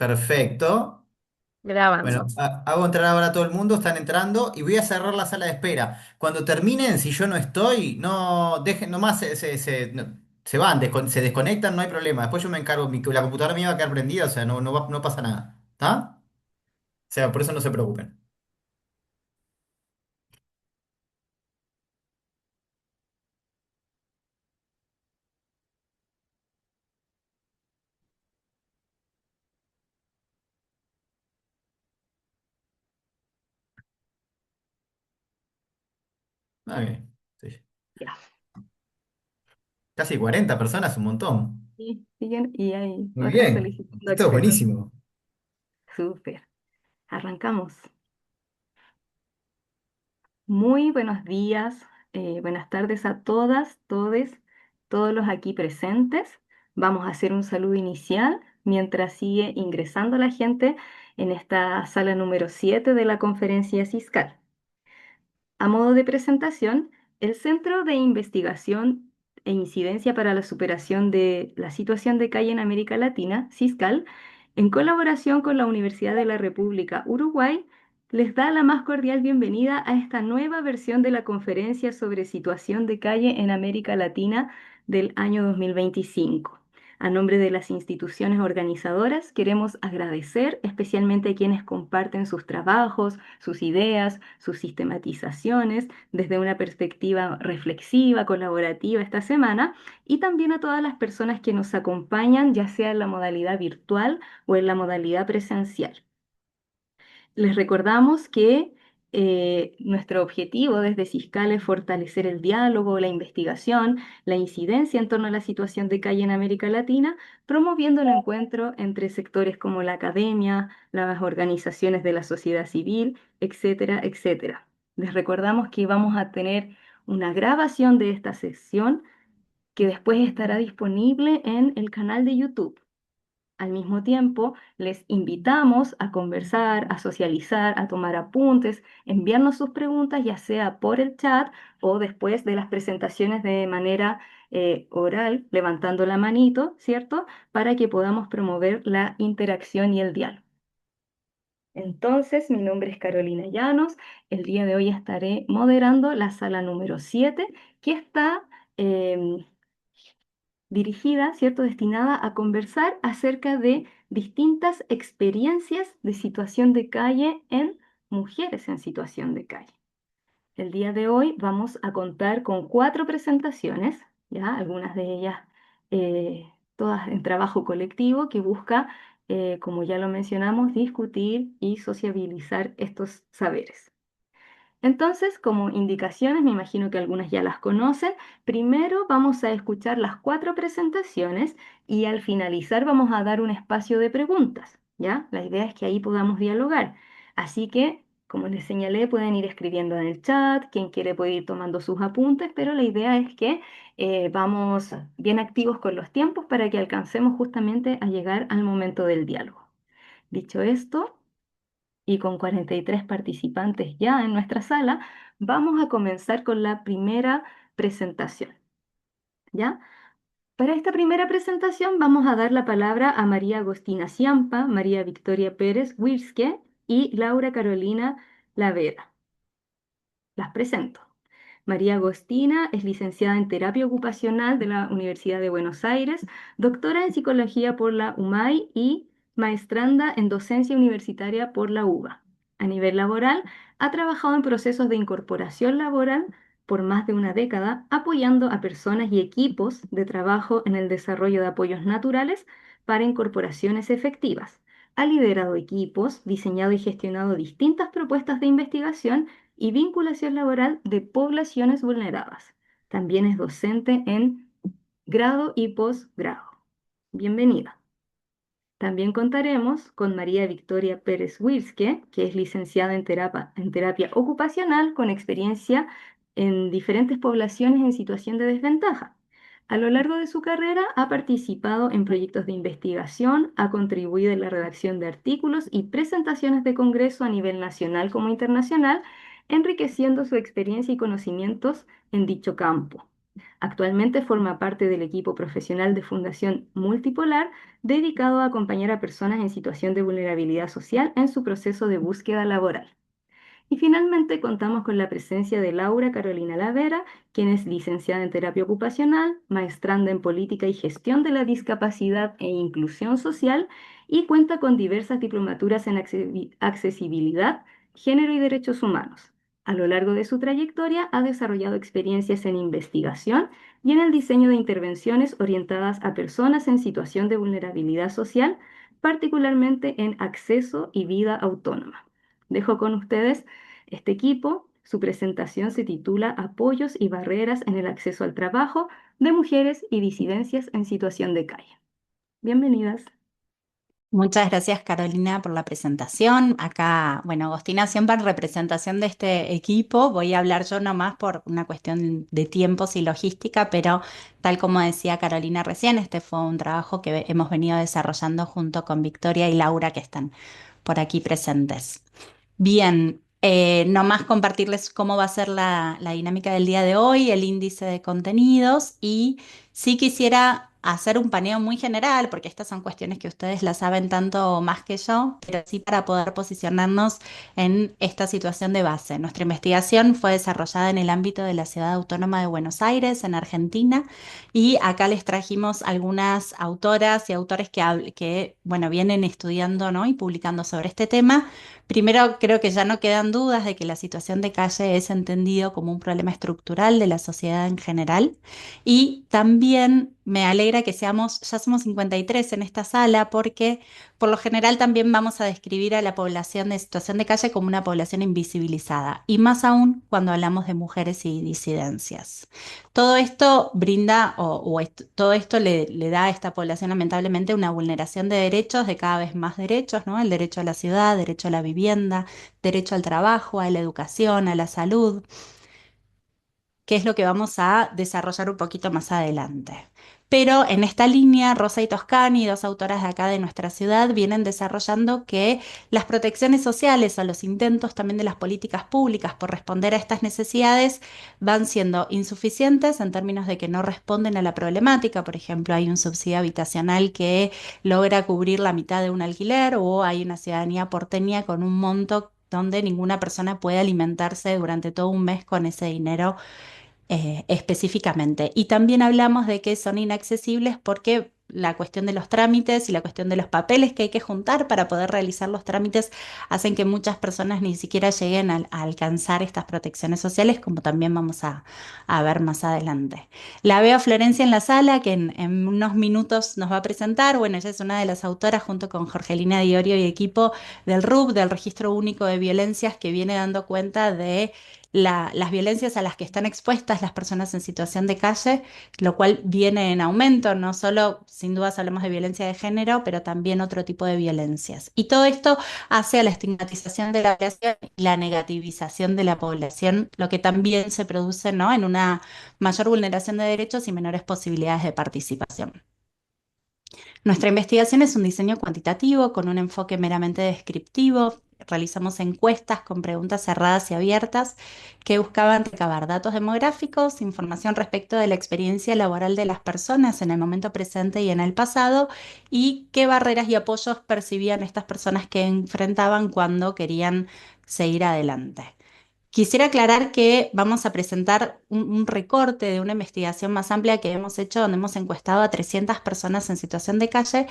Perfecto. Bueno, Grabando. hago entrar ahora a todo el mundo, están entrando y voy a cerrar la sala de espera. Cuando terminen, si yo no estoy, no dejen, nomás se van, se desconectan, no hay problema. Después yo me encargo, la computadora mía va a quedar prendida, o sea, no pasa nada. ¿Está? O sea, por eso no se preocupen. Ok. Sí. Ya. Casi 40 personas, un montón. Y siguen y hay Muy otras bien. solicitando Esto es acceso. buenísimo. Súper. Arrancamos. Muy buenos días, buenas tardes a todas, todes, todos los aquí presentes. Vamos a hacer un saludo inicial mientras sigue ingresando la gente en esta sala número 7 de la conferencia CISCAL. A modo de presentación, el Centro de Investigación e Incidencia para la Superación de la Situación de Calle en América Latina, CISCAL, en colaboración con la Universidad de la República Uruguay, les da la más cordial bienvenida a esta nueva versión de la conferencia sobre situación de calle en América Latina del año 2025. A nombre de las instituciones organizadoras, queremos agradecer especialmente a quienes comparten sus trabajos, sus ideas, sus sistematizaciones desde una perspectiva reflexiva, colaborativa esta semana, y también a todas las personas que nos acompañan, ya sea en la modalidad virtual o en la modalidad presencial. Les recordamos que nuestro objetivo desde Ciscal es fortalecer el diálogo, la investigación, la incidencia en torno a la situación de calle en América Latina, promoviendo el encuentro entre sectores como la academia, las organizaciones de la sociedad civil, etcétera, etcétera. Les recordamos que vamos a tener una grabación de esta sesión que después estará disponible en el canal de YouTube. Al mismo tiempo, les invitamos a conversar, a socializar, a tomar apuntes, enviarnos sus preguntas, ya sea por el chat o después de las presentaciones de manera oral, levantando la manito, ¿cierto? Para que podamos promover la interacción y el diálogo. Entonces, mi nombre es Carolina Llanos. El día de hoy estaré moderando la sala número 7, que está em, dirigida, ¿cierto?, destinada a conversar acerca de distintas experiencias de situación de calle en mujeres en situación de calle. El día de hoy vamos a contar con 4 presentaciones, ya algunas de ellas todas en trabajo colectivo que busca, como ya lo mencionamos, discutir y sociabilizar estos saberes. Entonces, como indicaciones, me imagino que algunas ya las conocen. Primero vamos a escuchar las 4 presentaciones y al finalizar vamos a dar un espacio de preguntas, ¿ya? La idea es que ahí podamos dialogar. Así que, como les señalé, pueden ir escribiendo en el chat, quien quiere puede ir tomando sus apuntes, pero la idea es que vamos bien activos con los tiempos para que alcancemos justamente a llegar al momento del diálogo. Dicho esto, y con 43 participantes ya en nuestra sala, vamos a comenzar con la primera presentación, ¿ya? Para esta primera presentación vamos a dar la palabra a María Agostina Ciampa, María Victoria Pérez Wirske y Laura Carolina Lavera. Las presento. María Agostina es licenciada en terapia ocupacional de la Universidad de Buenos Aires, doctora en psicología por la UMAI y maestranda en docencia universitaria por la UBA. A nivel laboral, ha trabajado en procesos de incorporación laboral por más de una década, apoyando a personas y equipos de trabajo en el desarrollo de apoyos naturales para incorporaciones efectivas. Ha liderado equipos, diseñado y gestionado distintas propuestas de investigación y vinculación laboral de poblaciones vulneradas. También es docente en grado y posgrado. Bienvenida. También contaremos con María Victoria Pérez Wilske, que es licenciada en terapia ocupacional con experiencia en diferentes poblaciones en situación de desventaja. A lo largo de su carrera ha participado en proyectos de investigación, ha contribuido en la redacción de artículos y presentaciones de congreso a nivel nacional como internacional, enriqueciendo su experiencia y conocimientos en dicho campo. Actualmente forma parte del equipo profesional de Fundación Multipolar, dedicado a acompañar a personas en situación de vulnerabilidad social en su proceso de búsqueda laboral. Y finalmente contamos con la presencia de Laura Carolina Lavera, quien es licenciada en terapia ocupacional, maestranda en política y gestión de la discapacidad e inclusión social y cuenta con diversas diplomaturas en accesibilidad, género y derechos humanos. A lo largo de su trayectoria ha desarrollado experiencias en investigación y en el diseño de intervenciones orientadas a personas en situación de vulnerabilidad social, particularmente en acceso y vida autónoma. Dejo con ustedes este equipo. Su presentación se titula Apoyos y barreras en el acceso al trabajo de mujeres y disidencias en situación de calle. Bienvenidas. Muchas gracias, Carolina, por la presentación. Acá, bueno, Agostina, siempre en representación de este equipo. Voy a hablar yo nomás por una cuestión de tiempos y logística, pero tal como decía Carolina recién, este fue un trabajo que hemos venido desarrollando junto con Victoria y Laura, que están por aquí presentes. Bien, nomás compartirles cómo va a ser la dinámica del día de hoy, el índice de contenidos y sí quisiera hacer un paneo muy general, porque estas son cuestiones que ustedes las saben tanto más que yo, pero sí para poder posicionarnos en esta situación de base. Nuestra investigación fue desarrollada en el ámbito de la Ciudad Autónoma de Buenos Aires, en Argentina, y acá les trajimos algunas autoras y autores que bueno, vienen estudiando, ¿no? y publicando sobre este tema. Primero, creo que ya no quedan dudas de que la situación de calle es entendido como un problema estructural de la sociedad en general. Y también me alegra que ya somos 53 en esta sala, porque por lo general también vamos a describir a la población de situación de calle como una población invisibilizada, y más aún cuando hablamos de mujeres y disidencias. Todo esto brinda todo esto le da a esta población lamentablemente una vulneración de derechos, de cada vez más derechos, ¿no? El derecho a la ciudad, derecho a la vivienda, derecho al trabajo, a la educación, a la salud, que es lo que vamos a desarrollar un poquito más adelante. Pero en esta línea, Rosa y Toscani, dos autoras de acá de nuestra ciudad, vienen desarrollando que las protecciones sociales o los intentos también de las políticas públicas por responder a estas necesidades van siendo insuficientes en términos de que no responden a la problemática. Por ejemplo, hay un subsidio habitacional que logra cubrir la mitad de un alquiler, o hay una ciudadanía porteña con un monto donde ninguna persona puede alimentarse durante todo un mes con ese dinero específicamente. Y también hablamos de que son inaccesibles porque la cuestión de los trámites y la cuestión de los papeles que hay que juntar para poder realizar los trámites hacen que muchas personas ni siquiera lleguen a alcanzar estas protecciones sociales, como también vamos a ver más adelante. La veo a Florencia en la sala, que en unos minutos nos va a presentar. Bueno, ella es una de las autoras, junto con Jorgelina Diorio y equipo, del RUP, del Registro Único de Violencias, que viene dando cuenta de las violencias a las que están expuestas las personas en situación de calle, lo cual viene en aumento. No solo, sin dudas, hablamos de violencia de género, pero también otro tipo de violencias. Y todo esto hace a la estigmatización de la población y la negativización de la población, lo que también se produce, ¿no? en una mayor vulneración de derechos y menores posibilidades de participación. Nuestra investigación es un diseño cuantitativo con un enfoque meramente descriptivo. Realizamos encuestas con preguntas cerradas y abiertas que buscaban recabar datos demográficos, información respecto de la experiencia laboral de las personas en el momento presente y en el pasado, y qué barreras y apoyos percibían estas personas que enfrentaban cuando querían seguir adelante. Quisiera aclarar que vamos a presentar un recorte de una investigación más amplia que hemos hecho, donde hemos encuestado a 300 personas en situación de calle,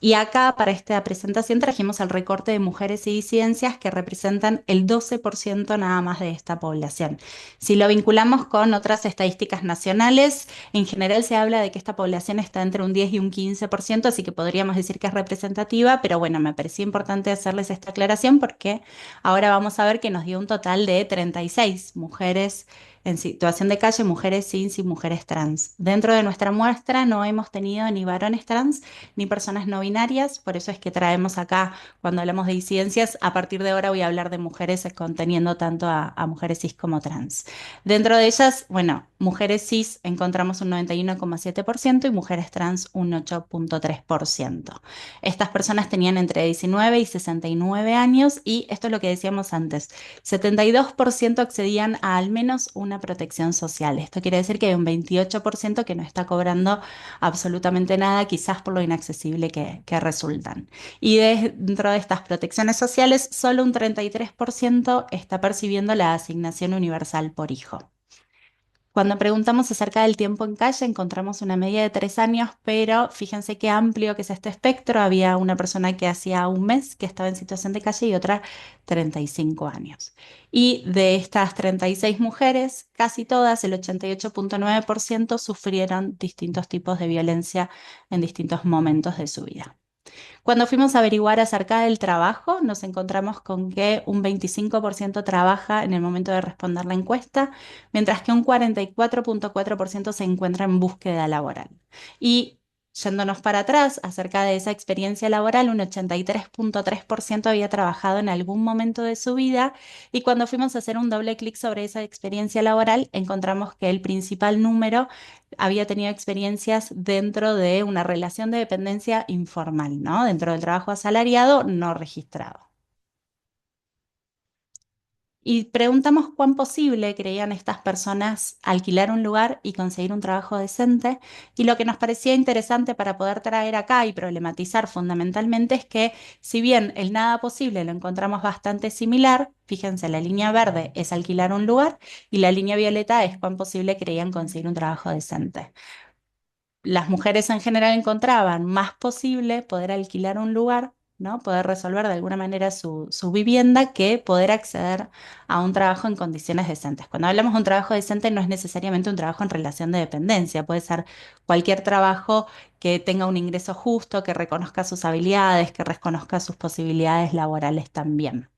y acá para esta presentación trajimos el recorte de mujeres y disidencias, que representan el 12% nada más de esta población. Si lo vinculamos con otras estadísticas nacionales, en general se habla de que esta población está entre un 10 y un 15%, así que podríamos decir que es representativa, pero bueno, me pareció importante hacerles esta aclaración porque ahora vamos a ver que nos dio un total de 36 mujeres en situación de calle, mujeres cis y mujeres trans. Dentro de nuestra muestra no hemos tenido ni varones trans ni personas no binarias, por eso es que traemos acá, cuando hablamos de disidencias, a partir de ahora voy a hablar de mujeres conteniendo tanto a mujeres cis como trans. Dentro de ellas, bueno, mujeres cis encontramos un 91,7% y mujeres trans un 8,3%. Estas personas tenían entre 19 y 69 años, y esto es lo que decíamos antes: 72% accedían a al menos una ninguna protección social. Esto quiere decir que hay un 28% que no está cobrando absolutamente nada, quizás por lo inaccesible que resultan. Y dentro de estas protecciones sociales, solo un 33% está percibiendo la asignación universal por hijo. Cuando preguntamos acerca del tiempo en calle, encontramos una media de 3 años, pero fíjense qué amplio que es este espectro. Había una persona que hacía un mes que estaba en situación de calle y otra 35 años. Y de estas 36 mujeres, casi todas, el 88,9%, sufrieron distintos tipos de violencia en distintos momentos de su vida. Cuando fuimos a averiguar acerca del trabajo, nos encontramos con que un 25% trabaja en el momento de responder la encuesta, mientras que un 44,4% se encuentra en búsqueda laboral. Y yéndonos para atrás, acerca de esa experiencia laboral, un 83,3% había trabajado en algún momento de su vida y cuando fuimos a hacer un doble clic sobre esa experiencia laboral, encontramos que el principal número había tenido experiencias dentro de una relación de dependencia informal, ¿no? Dentro del trabajo asalariado no registrado. Y preguntamos cuán posible creían estas personas alquilar un lugar y conseguir un trabajo decente. Y lo que nos parecía interesante para poder traer acá y problematizar fundamentalmente es que si bien el nada posible lo encontramos bastante similar, fíjense, la línea verde es alquilar un lugar y la línea violeta es cuán posible creían conseguir un trabajo decente. Las mujeres en general encontraban más posible poder alquilar un lugar, ¿no? Poder resolver de alguna manera su vivienda que poder acceder a un trabajo en condiciones decentes. Cuando hablamos de un trabajo decente no es necesariamente un trabajo en relación de dependencia, puede ser cualquier trabajo que tenga un ingreso justo, que reconozca sus habilidades, que reconozca sus posibilidades laborales también.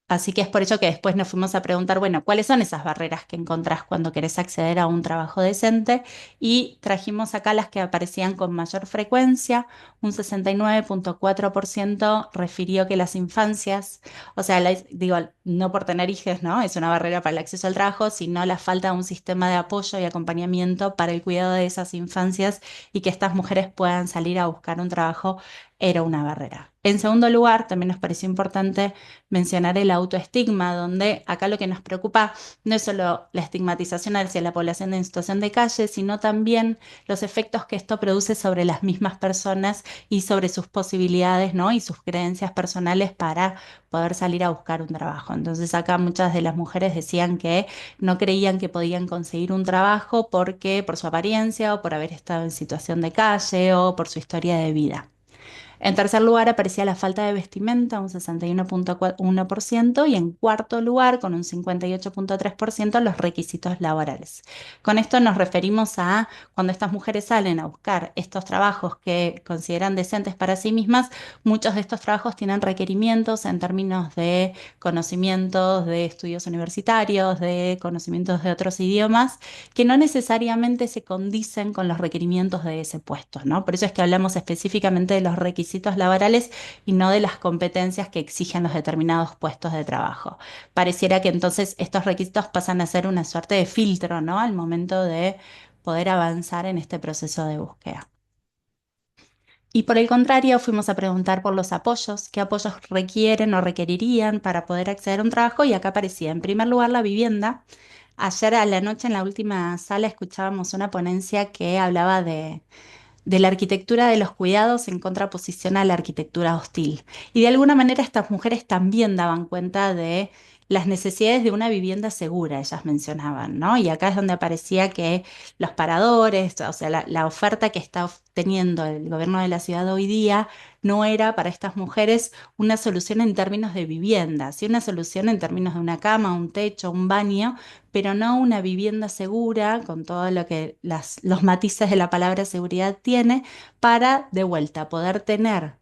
Así que es por ello que después nos fuimos a preguntar, bueno, ¿cuáles son esas barreras que encontrás cuando querés acceder a un trabajo decente? Y trajimos acá las que aparecían con mayor frecuencia. Un 69,4% refirió que las infancias, o sea, digo, no por tener hijos, ¿no? Es una barrera para el acceso al trabajo, sino la falta de un sistema de apoyo y acompañamiento para el cuidado de esas infancias y que estas mujeres puedan salir a buscar un trabajo era una barrera. En segundo lugar, también nos pareció importante mencionar el autoestigma, donde acá lo que nos preocupa no es solo la estigmatización hacia la población en situación de calle, sino también los efectos que esto produce sobre las mismas personas y sobre sus posibilidades, ¿no? Y sus creencias personales para poder salir a buscar un trabajo. Entonces acá muchas de las mujeres decían que no creían que podían conseguir un trabajo porque por su apariencia o por haber estado en situación de calle o por su historia de vida. En tercer lugar aparecía la falta de vestimenta, un 61,1%, y en cuarto lugar, con un 58,3%, los requisitos laborales. Con esto nos referimos a cuando estas mujeres salen a buscar estos trabajos que consideran decentes para sí mismas, muchos de estos trabajos tienen requerimientos en términos de conocimientos de estudios universitarios, de conocimientos de otros idiomas, que no necesariamente se condicen con los requerimientos de ese puesto, ¿no? Por eso es que hablamos específicamente de los requisitos laborales y no de las competencias que exigen los determinados puestos de trabajo. Pareciera que entonces estos requisitos pasan a ser una suerte de filtro, ¿no? Al momento de poder avanzar en este proceso de búsqueda. Y por el contrario, fuimos a preguntar por los apoyos, qué apoyos requieren o requerirían para poder acceder a un trabajo y acá aparecía en primer lugar la vivienda. Ayer a la noche en la última sala escuchábamos una ponencia que hablaba de la arquitectura de los cuidados en contraposición a la arquitectura hostil. Y de alguna manera estas mujeres también daban cuenta de las necesidades de una vivienda segura, ellas mencionaban, ¿no? Y acá es donde aparecía que los paradores, o sea, la oferta que está teniendo el gobierno de la ciudad hoy día no era para estas mujeres una solución en términos de vivienda, sí una solución en términos de una cama, un techo, un baño, pero no una vivienda segura con todo lo que los matices de la palabra seguridad tiene para, de vuelta, poder tener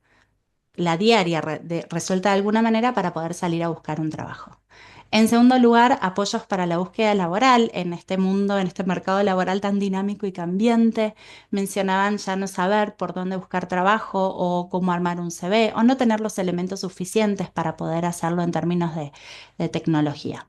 la diaria resuelta de alguna manera para poder salir a buscar un trabajo. En segundo lugar, apoyos para la búsqueda laboral en este mundo, en este mercado laboral tan dinámico y cambiante. Mencionaban ya no saber por dónde buscar trabajo o cómo armar un CV o no tener los elementos suficientes para poder hacerlo en términos de tecnología.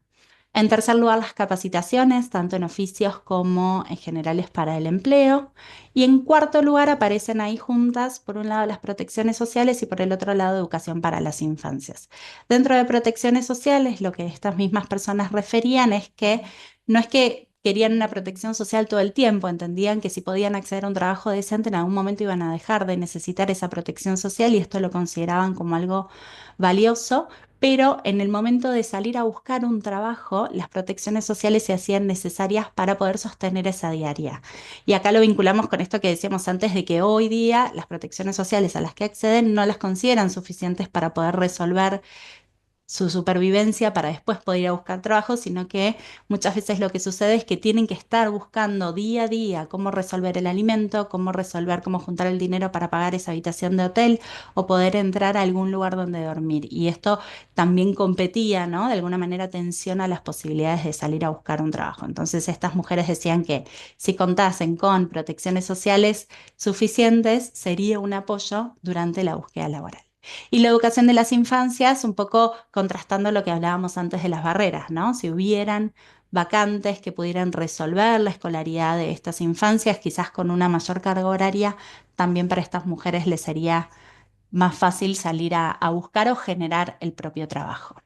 En tercer lugar, las capacitaciones, tanto en oficios como en generales para el empleo. Y en cuarto lugar, aparecen ahí juntas, por un lado, las protecciones sociales y por el otro lado, educación para las infancias. Dentro de protecciones sociales, lo que estas mismas personas referían es que no es que querían una protección social todo el tiempo, entendían que si podían acceder a un trabajo decente, en algún momento iban a dejar de necesitar esa protección social y esto lo consideraban como algo valioso, pero en el momento de salir a buscar un trabajo, las protecciones sociales se hacían necesarias para poder sostener esa diaria. Y acá lo vinculamos con esto que decíamos antes de que hoy día las protecciones sociales a las que acceden no las consideran suficientes para poder resolver su supervivencia para después poder ir a buscar trabajo, sino que muchas veces lo que sucede es que tienen que estar buscando día a día cómo resolver el alimento, cómo resolver, cómo juntar el dinero para pagar esa habitación de hotel o poder entrar a algún lugar donde dormir. Y esto también competía, ¿no? De alguna manera tensiona las posibilidades de salir a buscar un trabajo. Entonces estas mujeres decían que si contasen con protecciones sociales suficientes, sería un apoyo durante la búsqueda laboral. Y la educación de las infancias, un poco contrastando lo que hablábamos antes de las barreras, ¿no? Si hubieran vacantes que pudieran resolver la escolaridad de estas infancias, quizás con una mayor carga horaria, también para estas mujeres les sería más fácil salir a buscar o generar el propio trabajo.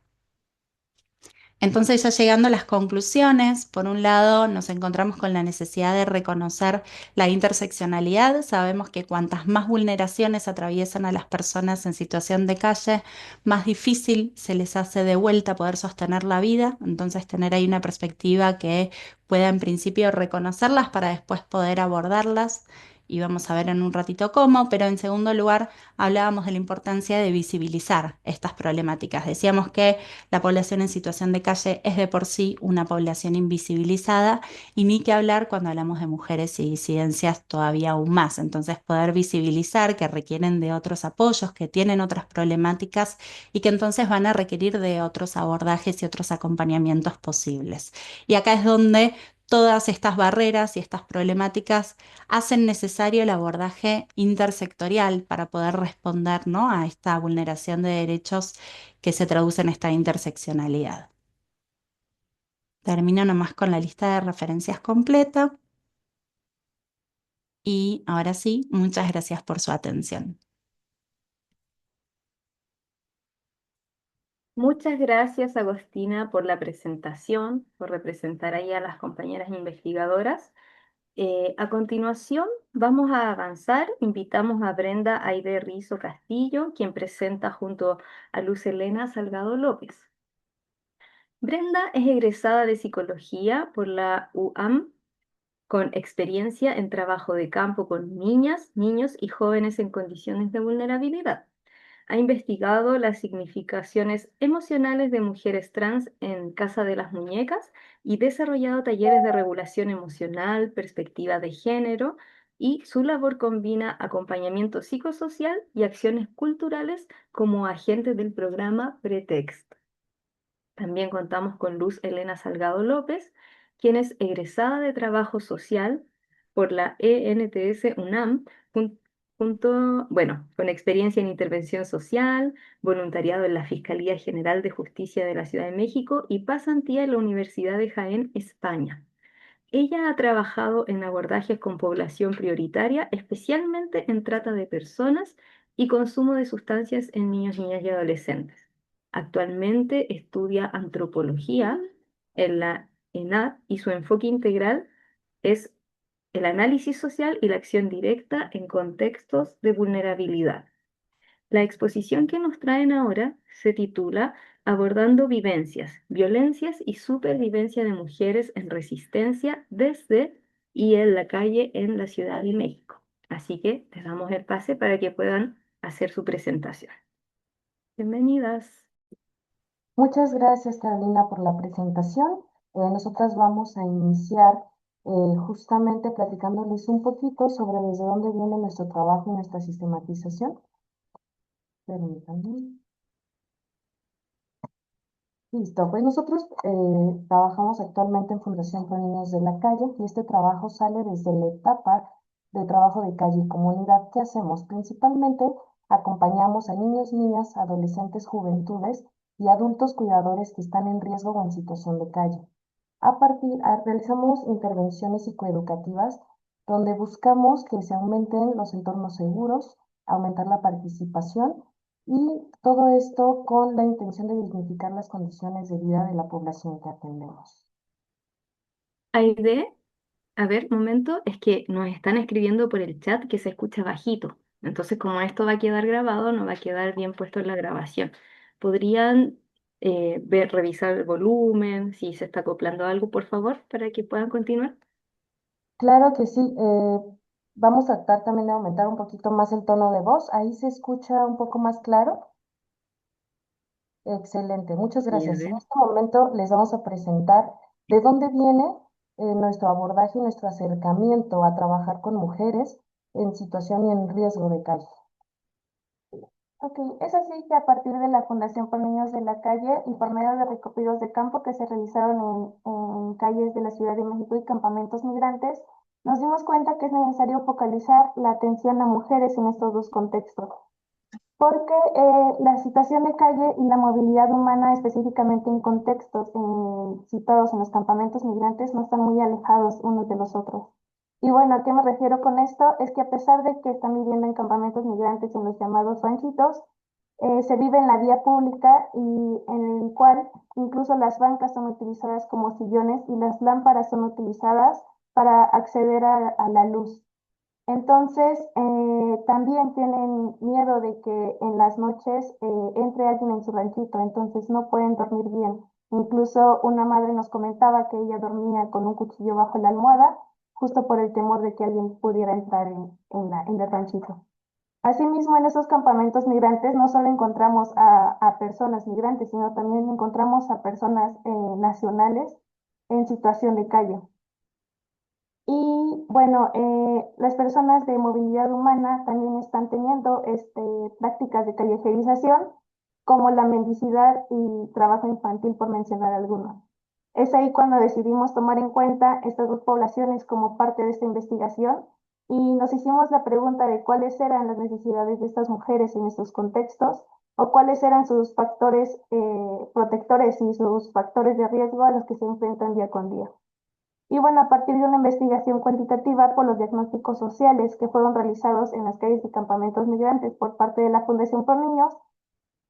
Entonces, ya llegando a las conclusiones, por un lado nos encontramos con la necesidad de reconocer la interseccionalidad. Sabemos que cuantas más vulneraciones atraviesan a las personas en situación de calle, más difícil se les hace de vuelta poder sostener la vida. Entonces, tener ahí una perspectiva que pueda en principio reconocerlas para después poder abordarlas. Y vamos a ver en un ratito cómo, pero en segundo lugar hablábamos de la importancia de visibilizar estas problemáticas. Decíamos que la población en situación de calle es de por sí una población invisibilizada y ni que hablar cuando hablamos de mujeres y disidencias todavía aún más. Entonces, poder visibilizar que requieren de otros apoyos, que tienen otras problemáticas y que entonces van a requerir de otros abordajes y otros acompañamientos posibles. Y acá es donde todas estas barreras y estas problemáticas hacen necesario el abordaje intersectorial para poder responder, ¿no?, a esta vulneración de derechos que se traduce en esta interseccionalidad. Termino nomás con la lista de referencias completa y ahora sí, muchas gracias por su atención. Muchas gracias, Agostina, por la presentación, por representar ahí a las compañeras investigadoras. A continuación, vamos a avanzar. Invitamos a Brenda Aide Rizo Castillo, quien presenta junto a Luz Elena Salgado López. Brenda es egresada de Psicología por la UAM, con experiencia en trabajo de campo con niñas, niños y jóvenes en condiciones de vulnerabilidad. Ha investigado las significaciones emocionales de mujeres trans en Casa de las Muñecas y desarrollado talleres de regulación emocional, perspectiva de género, y su labor combina acompañamiento psicosocial y acciones culturales como agente del programa Pretext. También contamos con Luz Elena Salgado López, quien es egresada de Trabajo Social por la ENTS UNAM, con experiencia en intervención social, voluntariado en la Fiscalía General de Justicia de la Ciudad de México y pasantía en la Universidad de Jaén, España. Ella ha trabajado en abordajes con población prioritaria, especialmente en trata de personas y consumo de sustancias en niños, niñas y adolescentes. Actualmente estudia antropología en la ENAD y su enfoque integral es el análisis social y la acción directa en contextos de vulnerabilidad. La exposición que nos traen ahora se titula Abordando vivencias, violencias y supervivencia de mujeres en resistencia desde y en la calle en la Ciudad de México. Así que les damos el pase para que puedan hacer su presentación. Bienvenidas. Muchas gracias, Carolina, por la presentación. Nosotras vamos a iniciar justamente platicándoles un poquito sobre desde dónde viene nuestro trabajo y nuestra sistematización. Permítanme. Listo, pues nosotros trabajamos actualmente en Fundación Pro Niños de la Calle y este trabajo sale desde la etapa de trabajo de calle y comunidad que hacemos. Principalmente acompañamos a niños, niñas, adolescentes, juventudes y adultos cuidadores que están en riesgo o en situación de calle. Realizamos intervenciones psicoeducativas donde buscamos que se aumenten los entornos seguros, aumentar la participación y todo esto con la intención de dignificar las condiciones de vida de la población que atendemos. Aide, a ver, un momento, es que nos están escribiendo por el chat que se escucha bajito. Entonces, como esto va a quedar grabado, no va a quedar bien puesto en la grabación. ¿Podrían revisar el volumen, si se está acoplando algo, por favor, para que puedan continuar? Claro que sí, vamos a tratar también de aumentar un poquito más el tono de voz. Ahí se escucha un poco más claro. Excelente, muchas Y a gracias. En ver. este momento les vamos a presentar de dónde viene nuestro abordaje y nuestro acercamiento a trabajar con mujeres en situación y en riesgo de calle. Ok, es así que a partir de la Fundación por Niños de la Calle y por medio de recorridos de campo que se realizaron en calles de la Ciudad de México y campamentos migrantes, nos dimos cuenta que es necesario focalizar la atención a mujeres en estos dos contextos, porque la situación de calle y la movilidad humana, específicamente en contextos situados en los campamentos migrantes, no están muy alejados unos de los otros. Y bueno, ¿a qué me refiero con esto? Es que a pesar de que están viviendo en campamentos migrantes en los llamados ranchitos, se vive en la vía pública y en el cual incluso las bancas son utilizadas como sillones y las lámparas son utilizadas para acceder a la luz. Entonces, también tienen miedo de que en las noches entre alguien en su ranchito, entonces no pueden dormir bien. Incluso una madre nos comentaba que ella dormía con un cuchillo bajo la almohada, justo por el temor de que alguien pudiera entrar en el ranchito. Asimismo, en esos campamentos migrantes no solo encontramos a personas migrantes, sino también encontramos a personas nacionales en situación de calle. Y bueno, las personas de movilidad humana también están teniendo prácticas de callejerización, como la mendicidad y trabajo infantil, por mencionar algunos. Es ahí cuando decidimos tomar en cuenta estas dos poblaciones como parte de esta investigación y nos hicimos la pregunta de cuáles eran las necesidades de estas mujeres en estos contextos o cuáles eran sus factores protectores y sus factores de riesgo a los que se enfrentan día con día. Y bueno, a partir de una investigación cuantitativa por los diagnósticos sociales que fueron realizados en las calles y campamentos migrantes por parte de la Fundación por Niños,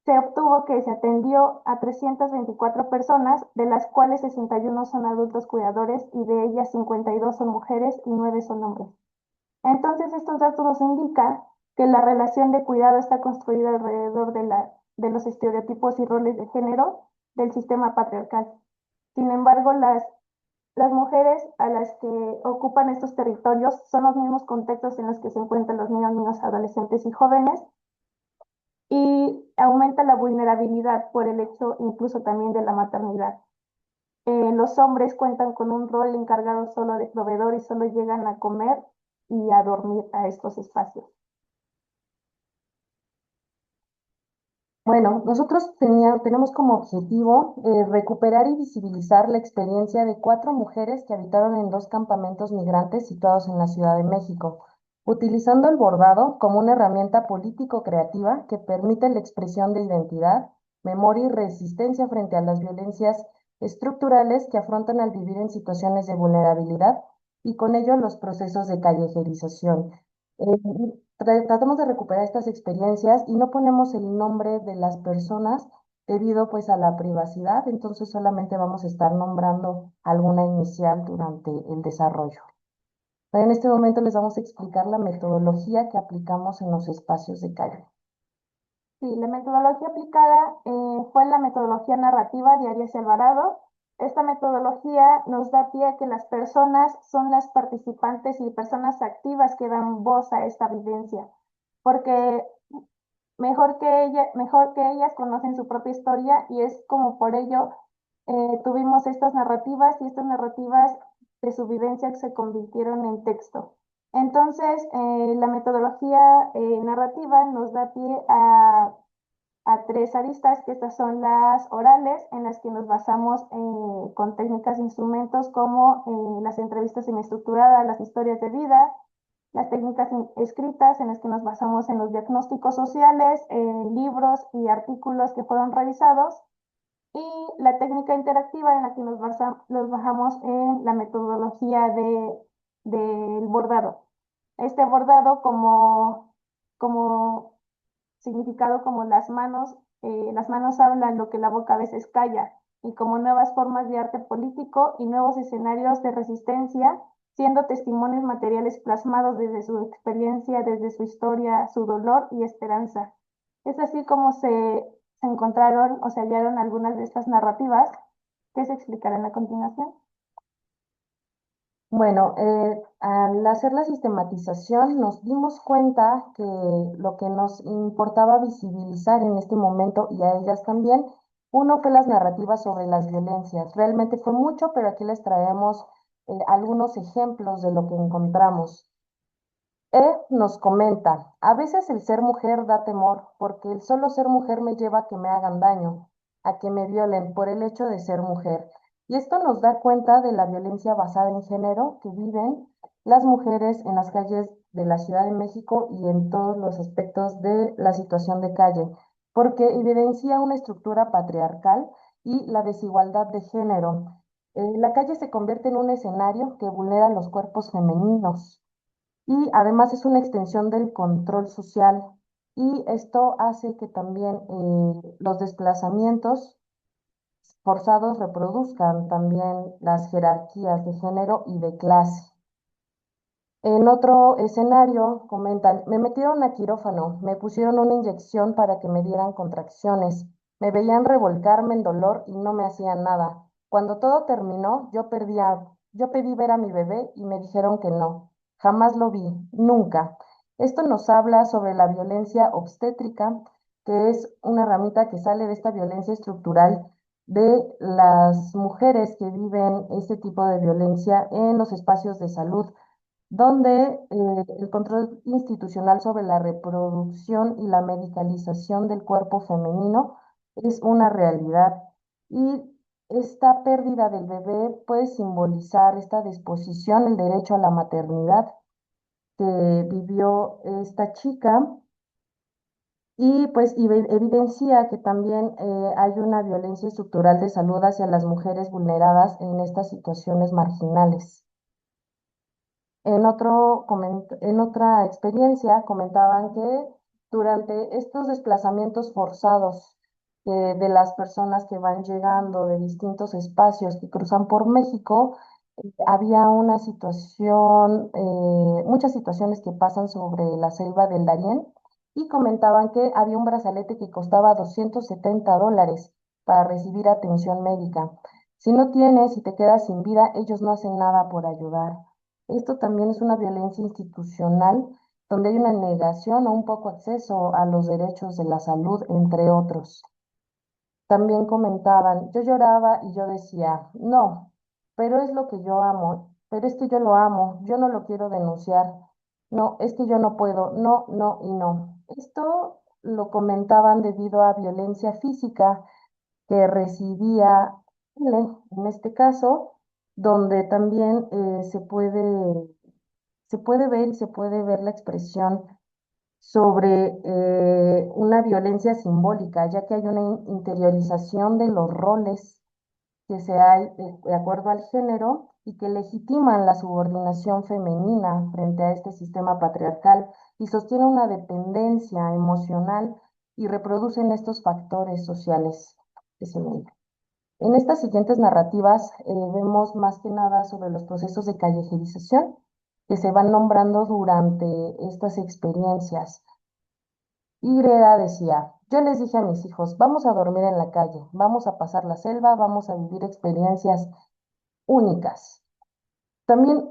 se obtuvo que se atendió a 324 personas, de las cuales 61 son adultos cuidadores y de ellas 52 son mujeres y 9 son hombres. Entonces, estos datos nos indican que la relación de cuidado está construida alrededor de los estereotipos y roles de género del sistema patriarcal. Sin embargo, las mujeres a las que ocupan estos territorios son los mismos contextos en los que se encuentran los niños, niñas, adolescentes y jóvenes y aumenta la vulnerabilidad por el hecho incluso también de la maternidad. Los hombres cuentan con un rol encargado solo de proveedor y solo llegan a comer y a dormir a estos espacios. Bueno, nosotros tenemos como objetivo recuperar y visibilizar la experiencia de 4 mujeres que habitaron en 2 campamentos migrantes situados en la Ciudad de México, utilizando el bordado como una herramienta político-creativa que permite la expresión de identidad, memoria y resistencia frente a las violencias estructurales que afrontan al vivir en situaciones de vulnerabilidad y con ello los procesos de callejerización. Tratamos de recuperar estas experiencias y no ponemos el nombre de las personas debido pues a la privacidad, entonces solamente vamos a estar nombrando alguna inicial durante el desarrollo. Pero en este momento les vamos a explicar la metodología que aplicamos en los espacios de calle. Sí, la metodología aplicada fue la metodología narrativa de Arias Alvarado. Esta metodología nos da pie a que las personas son las participantes y personas activas que dan voz a esta vivencia, porque mejor que ellas conocen su propia historia y es como por ello tuvimos estas narrativas y estas narrativas de su vivencia se convirtieron en texto. Entonces, la metodología narrativa nos da pie a 3 aristas, que estas son las orales, en las que nos basamos con técnicas e instrumentos como las entrevistas semiestructuradas, las historias de vida, las técnicas escritas en las que nos basamos en los diagnósticos sociales, libros y artículos que fueron revisados, y la técnica interactiva en la que nos bajamos en la metodología del bordado. Este bordado como significado como las manos hablan lo que la boca a veces calla, y como nuevas formas de arte político y nuevos escenarios de resistencia, siendo testimonios materiales plasmados desde su experiencia, desde su historia, su dolor y esperanza. Es así como se encontraron o se hallaron algunas de estas narrativas que se explicarán a continuación. Bueno, al hacer la sistematización nos dimos cuenta que lo que nos importaba visibilizar en este momento y a ellas también, uno fue las narrativas sobre las violencias. Realmente fue mucho, pero aquí les traemos algunos ejemplos de lo que encontramos. Nos comenta, a veces el ser mujer da temor, porque el solo ser mujer me lleva a que me hagan daño, a que me violen por el hecho de ser mujer. Y esto nos da cuenta de la violencia basada en género que viven las mujeres en las calles de la Ciudad de México y en todos los aspectos de la situación de calle, porque evidencia una estructura patriarcal y la desigualdad de género. La calle se convierte en un escenario que vulnera los cuerpos femeninos y además es una extensión del control social, y esto hace que también los desplazamientos forzados reproduzcan también las jerarquías de género y de clase. En otro escenario comentan, me metieron a quirófano, me pusieron una inyección para que me dieran contracciones, me veían revolcarme en dolor y no me hacían nada. Cuando todo terminó, yo pedí ver a mi bebé y me dijeron que no. Jamás lo vi, nunca. Esto nos habla sobre la violencia obstétrica, que es una ramita que sale de esta violencia estructural de las mujeres que viven este tipo de violencia en los espacios de salud, donde el control institucional sobre la reproducción y la medicalización del cuerpo femenino es una realidad. Y esta pérdida del bebé puede simbolizar esta disposición, el derecho a la maternidad que vivió esta chica, y pues evidencia que también hay una violencia estructural de salud hacia las mujeres vulneradas en estas situaciones marginales. En otra experiencia comentaban que durante estos desplazamientos forzados de las personas que van llegando de distintos espacios que cruzan por México, había una situación, muchas situaciones que pasan sobre la selva del Darién, y comentaban que había un brazalete que costaba $270 para recibir atención médica. Si no tienes y te quedas sin vida, ellos no hacen nada por ayudar. Esto también es una violencia institucional donde hay una negación o un poco acceso a los derechos de la salud, entre otros. También comentaban, yo lloraba y yo decía, no, pero es lo que yo amo, pero es que yo lo amo, yo no lo quiero denunciar, no, es que yo no puedo, no, no y no. Esto lo comentaban debido a violencia física que recibía L, en este caso, donde también se puede ver y se puede ver la expresión sobre una violencia simbólica, ya que hay una interiorización de los roles que se hay de acuerdo al género y que legitiman la subordinación femenina frente a este sistema patriarcal y sostiene una dependencia emocional y reproducen estos factores sociales que se ven. En estas siguientes narrativas vemos más que nada sobre los procesos de callejerización que se van nombrando durante estas experiencias. Y decía, yo les dije a mis hijos, vamos a dormir en la calle, vamos a pasar la selva, vamos a vivir experiencias únicas. También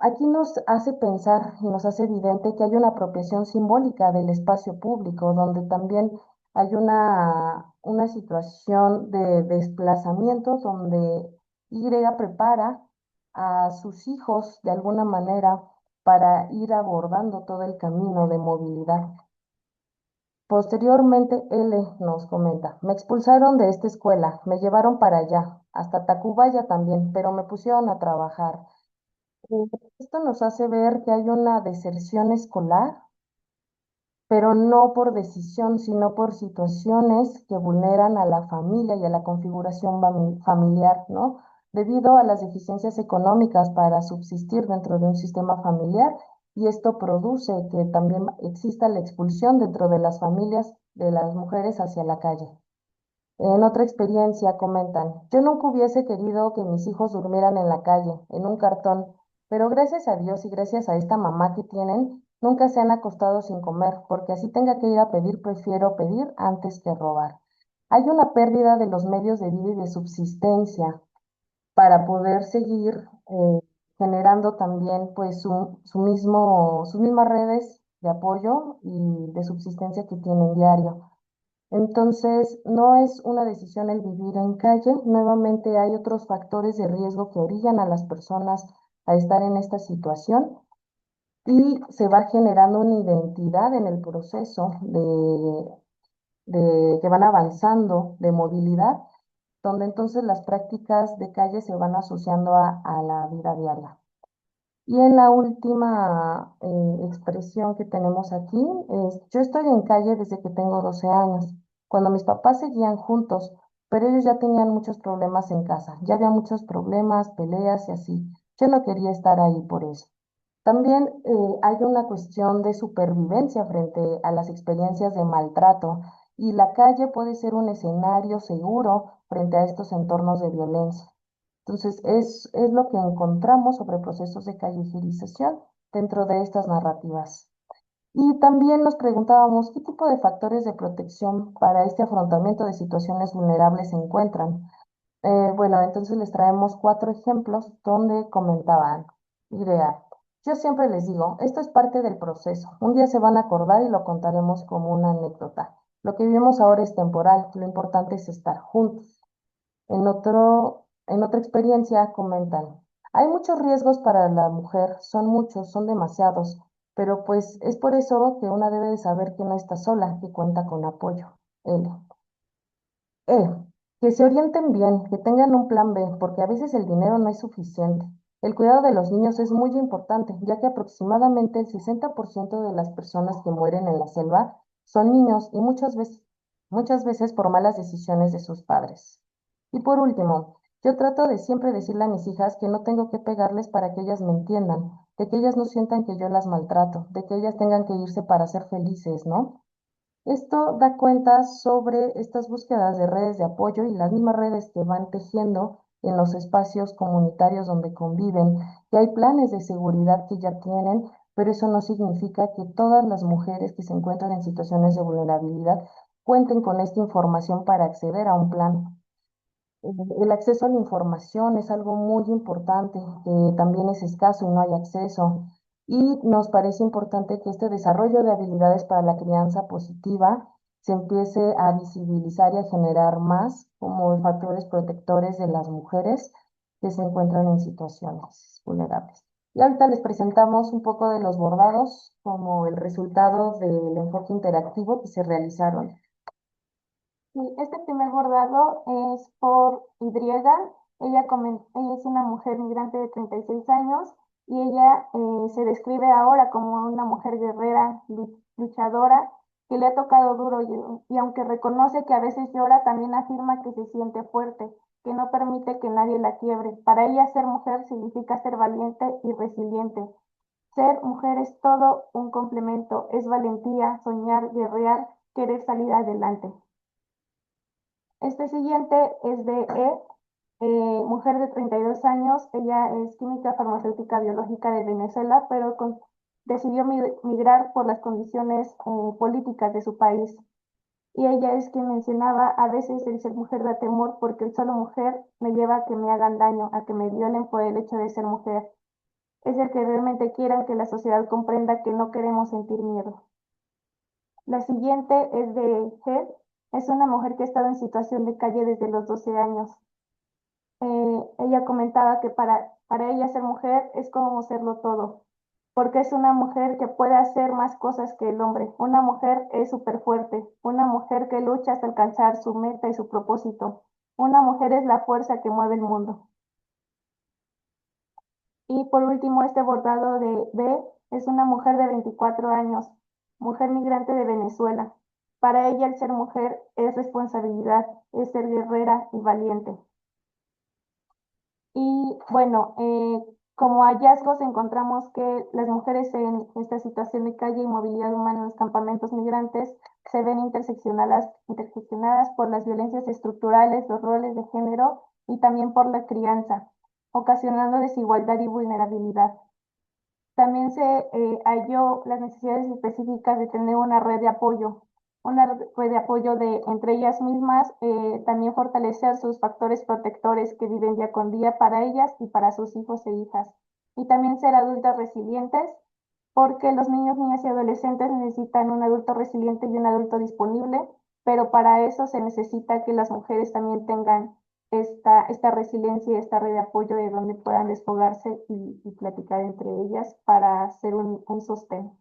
aquí nos hace pensar y nos hace evidente que hay una apropiación simbólica del espacio público, donde también hay una situación de desplazamiento, donde Y prepara a sus hijos de alguna manera para ir abordando todo el camino de movilidad. Posteriormente, L nos comenta, me expulsaron de esta escuela, me llevaron para allá, hasta Tacubaya también, pero me pusieron a trabajar. Eh, Esto nos hace ver que hay una deserción escolar, pero no por decisión, sino por situaciones que vulneran a la familia y a la configuración familiar, ¿no? Debido a las deficiencias económicas para subsistir dentro de un sistema familiar, y esto produce que también exista la expulsión dentro de las familias de las mujeres hacia la calle. En otra experiencia comentan, yo nunca hubiese querido que mis hijos durmieran en la calle, en un cartón, pero gracias a Dios y gracias a esta mamá que tienen, nunca se han acostado sin comer, porque así tenga que ir a pedir, prefiero pedir antes que robar. Hay una pérdida de los medios de vida y de subsistencia para poder seguir generando también pues sus mismas redes de apoyo y de subsistencia que tienen diario. Entonces, no es una decisión el vivir en calle. Nuevamente hay otros factores de riesgo que orillan a las personas a estar en esta situación y se va generando una identidad en el proceso de que van avanzando de movilidad, donde entonces las prácticas de calle se van asociando a la vida diaria. Y en la última expresión que tenemos aquí es, yo estoy en calle desde que tengo 12 años, cuando mis papás seguían juntos, pero ellos ya tenían muchos problemas en casa, ya había muchos problemas, peleas y así. Yo no quería estar ahí por eso. También hay una cuestión de supervivencia frente a las experiencias de maltrato y la calle puede ser un escenario seguro frente a estos entornos de violencia. Entonces, es lo que encontramos sobre procesos de callejerización dentro de estas narrativas. Y también nos preguntábamos qué tipo de factores de protección para este afrontamiento de situaciones vulnerables se encuentran. Bueno, entonces les traemos 4 ejemplos donde comentaban, idea, yo siempre les digo, esto es parte del proceso. Un día se van a acordar y lo contaremos como una anécdota. Lo que vivimos ahora es temporal, lo importante es estar juntos. En otra experiencia comentan, hay muchos riesgos para la mujer, son muchos, son demasiados, pero pues es por eso que una debe de saber que no está sola, que cuenta con apoyo. L. E. Que se orienten bien, que tengan un plan B, porque a veces el dinero no es suficiente. El cuidado de los niños es muy importante, ya que aproximadamente el 60% de las personas que mueren en la selva son niños y muchas veces por malas decisiones de sus padres. Y por último, yo trato de siempre decirle a mis hijas que no tengo que pegarles para que ellas me entiendan, de que ellas no sientan que yo las maltrato, de que ellas tengan que irse para ser felices, ¿no? Esto da cuenta sobre estas búsquedas de redes de apoyo y las mismas redes que van tejiendo en los espacios comunitarios donde conviven, que hay planes de seguridad que ya tienen, pero eso no significa que todas las mujeres que se encuentran en situaciones de vulnerabilidad cuenten con esta información para acceder a un plan. El acceso a la información es algo muy importante, que también es escaso y no hay acceso. Y nos parece importante que este desarrollo de habilidades para la crianza positiva se empiece a visibilizar y a generar más como factores protectores de las mujeres que se encuentran en situaciones vulnerables. Y ahorita les presentamos un poco de los bordados como el resultado del enfoque interactivo que se realizaron. Sí, este primer bordado es por Y. Ella es una mujer migrante de 36 años y ella se describe ahora como una mujer guerrera, luchadora, que le ha tocado duro y aunque reconoce que a veces llora, también afirma que se siente fuerte, que no permite que nadie la quiebre. Para ella ser mujer significa ser valiente y resiliente. Ser mujer es todo un complemento, es valentía, soñar, guerrear, querer salir adelante. Este siguiente es de mujer de 32 años. Ella es química farmacéutica biológica de Venezuela, pero decidió migrar por las condiciones políticas de su país. Y ella es quien mencionaba, a veces el ser mujer da temor porque el solo mujer me lleva a que me hagan daño, a que me violen por el hecho de ser mujer. Es el que realmente quieran que la sociedad comprenda que no queremos sentir miedo. La siguiente es de Head. Es una mujer que ha estado en situación de calle desde los 12 años. Ella comentaba que para ella ser mujer es como serlo todo, porque es una mujer que puede hacer más cosas que el hombre. Una mujer es súper fuerte, una mujer que lucha hasta alcanzar su meta y su propósito. Una mujer es la fuerza que mueve el mundo. Y por último, este bordado de B es una mujer de 24 años, mujer migrante de Venezuela. Para ella el ser mujer es responsabilidad, es ser guerrera y valiente. Y bueno, como hallazgos encontramos que las mujeres en esta situación de calle y movilidad humana en los campamentos migrantes se ven interseccionadas por las violencias estructurales, los roles de género y también por la crianza, ocasionando desigualdad y vulnerabilidad. También se halló las necesidades específicas de tener una red de apoyo de entre ellas mismas, también fortalecer sus factores protectores que viven día con día para ellas y para sus hijos e hijas. Y también ser adultas resilientes, porque los niños, niñas y adolescentes necesitan un adulto resiliente y un adulto disponible, pero para eso se necesita que las mujeres también tengan esta resiliencia y esta red de apoyo de donde puedan desfogarse y platicar entre ellas para hacer un sostén.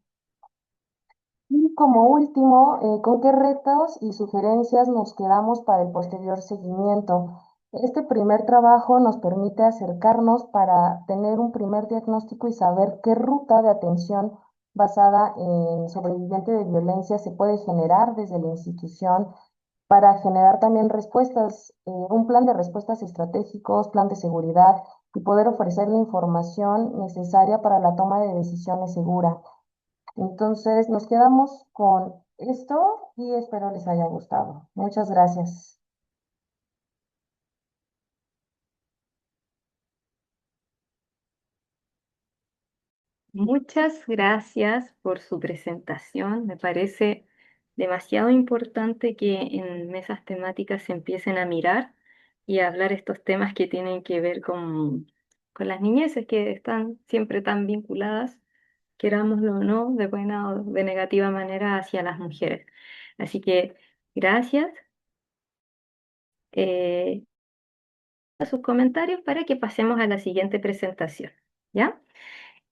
Y como último, ¿con qué retos y sugerencias nos quedamos para el posterior seguimiento? Este primer trabajo nos permite acercarnos para tener un primer diagnóstico y saber qué ruta de atención basada en sobreviviente de violencia se puede generar desde la institución para generar también respuestas, un plan de respuestas estratégicos, plan de seguridad y poder ofrecer la información necesaria para la toma de decisiones segura. Entonces, nos quedamos con esto y espero les haya gustado. Muchas gracias. Muchas gracias por su presentación. Me parece demasiado importante que en mesas temáticas se empiecen a mirar y a hablar estos temas que tienen que ver con las niñeces que están siempre tan vinculadas, querámoslo o no, de buena o de negativa manera hacia las mujeres. Así que gracias a sus comentarios para que pasemos a la siguiente presentación. ¿Ya?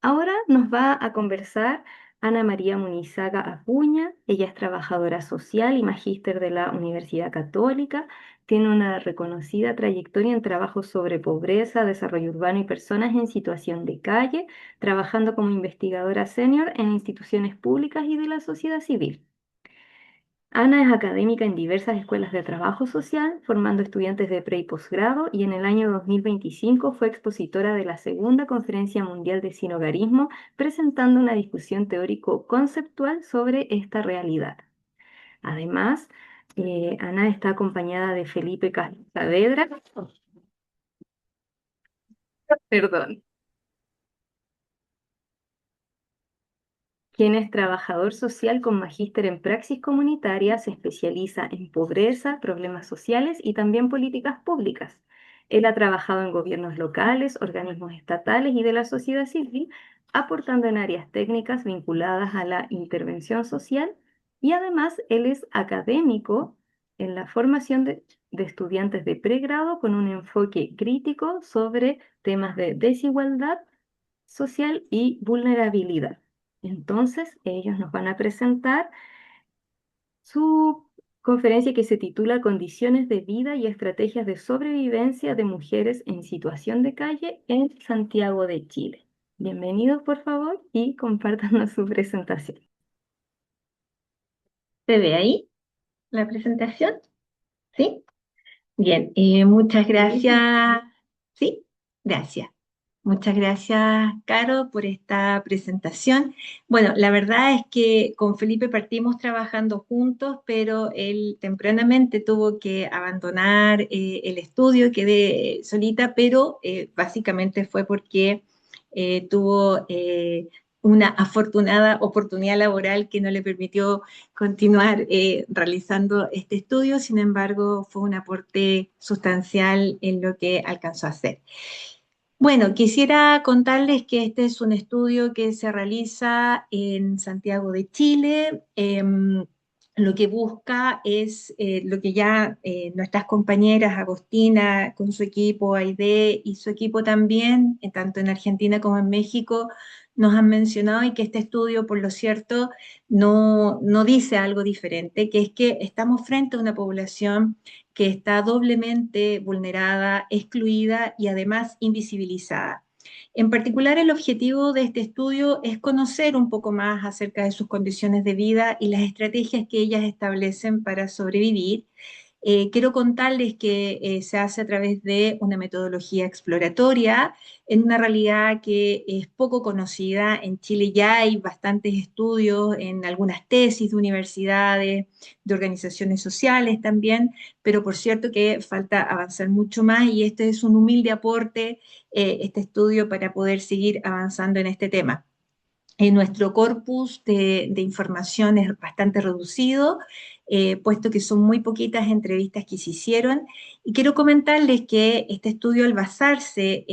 Ahora nos va a conversar Ana María Munizaga Acuña. Ella es trabajadora social y magíster de la Universidad Católica. Tiene una reconocida trayectoria en trabajos sobre pobreza, desarrollo urbano y personas en situación de calle, trabajando como investigadora senior en instituciones públicas y de la sociedad civil. Ana es académica en diversas escuelas de trabajo social, formando estudiantes de pre y posgrado, y en el año 2025 fue expositora de la Segunda Conferencia Mundial de Sinhogarismo, presentando una discusión teórico-conceptual sobre esta realidad. Además, Ana está acompañada de Felipe Castro Saavedra, perdón, quien es trabajador social con magíster en praxis comunitaria, se especializa en pobreza, problemas sociales y también políticas públicas. Él ha trabajado en gobiernos locales, organismos estatales y de la sociedad civil, aportando en áreas técnicas vinculadas a la intervención social, y además él es académico en la formación de estudiantes de pregrado con un enfoque crítico sobre temas de desigualdad social y vulnerabilidad. Entonces, ellos nos van a presentar su conferencia que se titula Condiciones de vida y estrategias de sobrevivencia de mujeres en situación de calle en Santiago de Chile. Bienvenidos, por favor, y compártanos su presentación. ¿Se ve ahí la presentación? ¿Sí? Bien, muchas gracias. Sí, gracias. Muchas gracias, Caro, por esta presentación. Bueno, la verdad es que con Felipe partimos trabajando juntos, pero él tempranamente tuvo que abandonar el estudio, quedé solita, pero básicamente fue porque tuvo una afortunada oportunidad laboral que no le permitió continuar realizando este estudio. Sin embargo, fue un aporte sustancial en lo que alcanzó a hacer. Bueno, quisiera contarles que este es un estudio que se realiza en Santiago de Chile. Lo que busca es lo que ya nuestras compañeras, Agostina con su equipo, Aide y su equipo también, tanto en Argentina como en México, nos han mencionado, y que este estudio, por lo cierto, no dice algo diferente, que es que estamos frente a una población que está doblemente vulnerada, excluida y además invisibilizada. En particular, el objetivo de este estudio es conocer un poco más acerca de sus condiciones de vida y las estrategias que ellas establecen para sobrevivir. Quiero contarles que se hace a través de una metodología exploratoria en una realidad que es poco conocida. En Chile ya hay bastantes estudios en algunas tesis de universidades, de organizaciones sociales también, pero por cierto que falta avanzar mucho más y este es un humilde aporte, este estudio para poder seguir avanzando en este tema. Nuestro corpus de información es bastante reducido, puesto que son muy poquitas entrevistas que se hicieron. Y quiero comentarles que este estudio, al basarse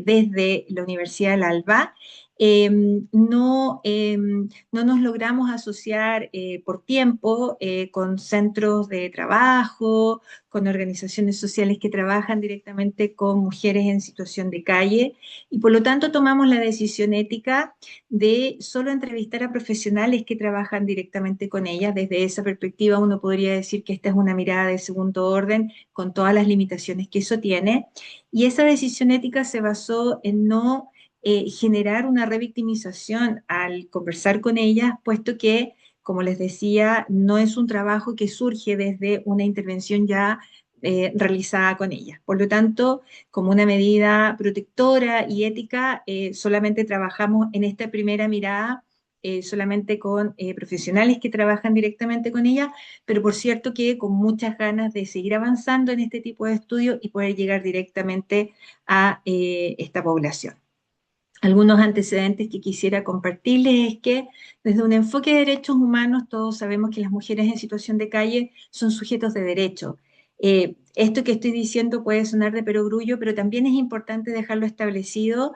desde la Universidad del Alba, eh, no nos logramos asociar por tiempo con centros de trabajo, con organizaciones sociales que trabajan directamente con mujeres en situación de calle, y por lo tanto tomamos la decisión ética de solo entrevistar a profesionales que trabajan directamente con ellas. Desde esa perspectiva uno podría decir que esta es una mirada de segundo orden con todas las limitaciones que eso tiene. Y esa decisión ética se basó en no generar una revictimización al conversar con ellas, puesto que, como les decía, no es un trabajo que surge desde una intervención ya realizada con ellas. Por lo tanto, como una medida protectora y ética, solamente trabajamos en esta primera mirada, solamente con profesionales que trabajan directamente con ella, pero por cierto que con muchas ganas de seguir avanzando en este tipo de estudios y poder llegar directamente a esta población. Algunos antecedentes que quisiera compartirles es que desde un enfoque de derechos humanos todos sabemos que las mujeres en situación de calle son sujetos de derecho. Esto que estoy diciendo puede sonar de perogrullo, pero también es importante dejarlo establecido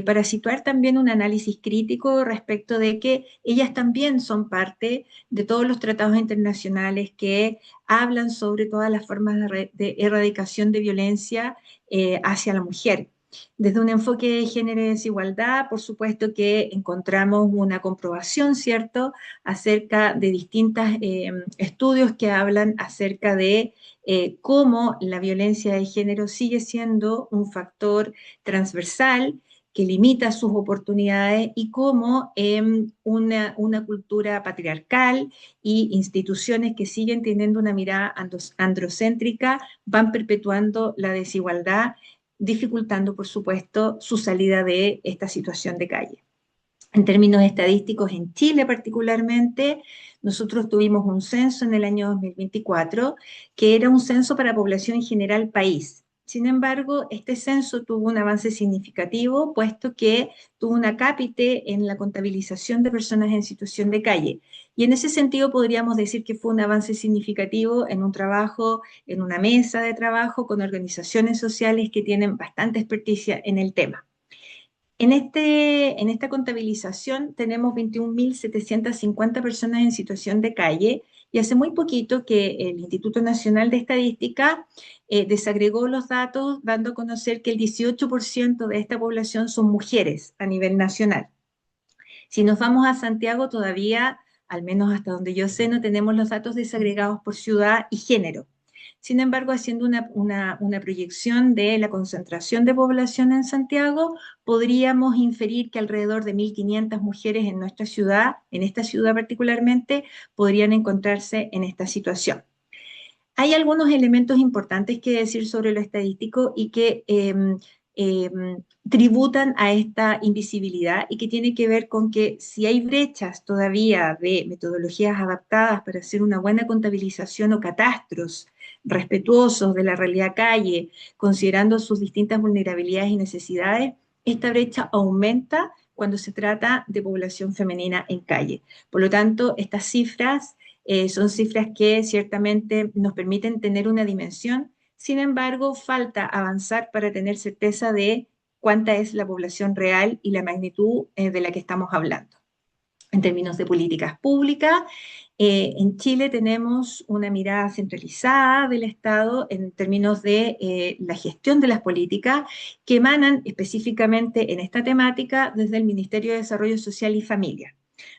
para situar también un análisis crítico respecto de que ellas también son parte de todos los tratados internacionales que hablan sobre todas las formas de erradicación de violencia hacia la mujer. Desde un enfoque de género y desigualdad, por supuesto que encontramos una comprobación, ¿cierto?, acerca de distintos estudios que hablan acerca de cómo la violencia de género sigue siendo un factor transversal que limita sus oportunidades y cómo una cultura patriarcal y instituciones que siguen teniendo una mirada androcéntrica van perpetuando la desigualdad, dificultando, por supuesto, su salida de esta situación de calle. En términos estadísticos, en Chile particularmente, nosotros tuvimos un censo en el año 2024, que era un censo para población en general país. Sin embargo, este censo tuvo un avance significativo, puesto que tuvo un acápite en la contabilización de personas en situación de calle. Y en ese sentido podríamos decir que fue un avance significativo en un trabajo, en una mesa de trabajo con organizaciones sociales que tienen bastante experticia en el tema. En esta contabilización tenemos 21.750 personas en situación de calle y hace muy poquito que el Instituto Nacional de Estadística desagregó los datos dando a conocer que el 18% de esta población son mujeres a nivel nacional. Si nos vamos a Santiago todavía, al menos hasta donde yo sé, no tenemos los datos desagregados por ciudad y género. Sin embargo, haciendo una proyección de la concentración de población en Santiago, podríamos inferir que alrededor de 1.500 mujeres en nuestra ciudad, en esta ciudad particularmente, podrían encontrarse en esta situación. Hay algunos elementos importantes que decir sobre lo estadístico y que eh, tributan a esta invisibilidad y que tiene que ver con que si hay brechas todavía de metodologías adaptadas para hacer una buena contabilización o catastros respetuosos de la realidad calle, considerando sus distintas vulnerabilidades y necesidades, esta brecha aumenta cuando se trata de población femenina en calle. Por lo tanto, estas cifras son cifras que ciertamente nos permiten tener una dimensión. Sin embargo, falta avanzar para tener certeza de cuánta es la población real y la magnitud de la que estamos hablando. En términos de políticas públicas, en Chile tenemos una mirada centralizada del Estado en términos de la gestión de las políticas que emanan específicamente en esta temática desde el Ministerio de Desarrollo Social y Familia,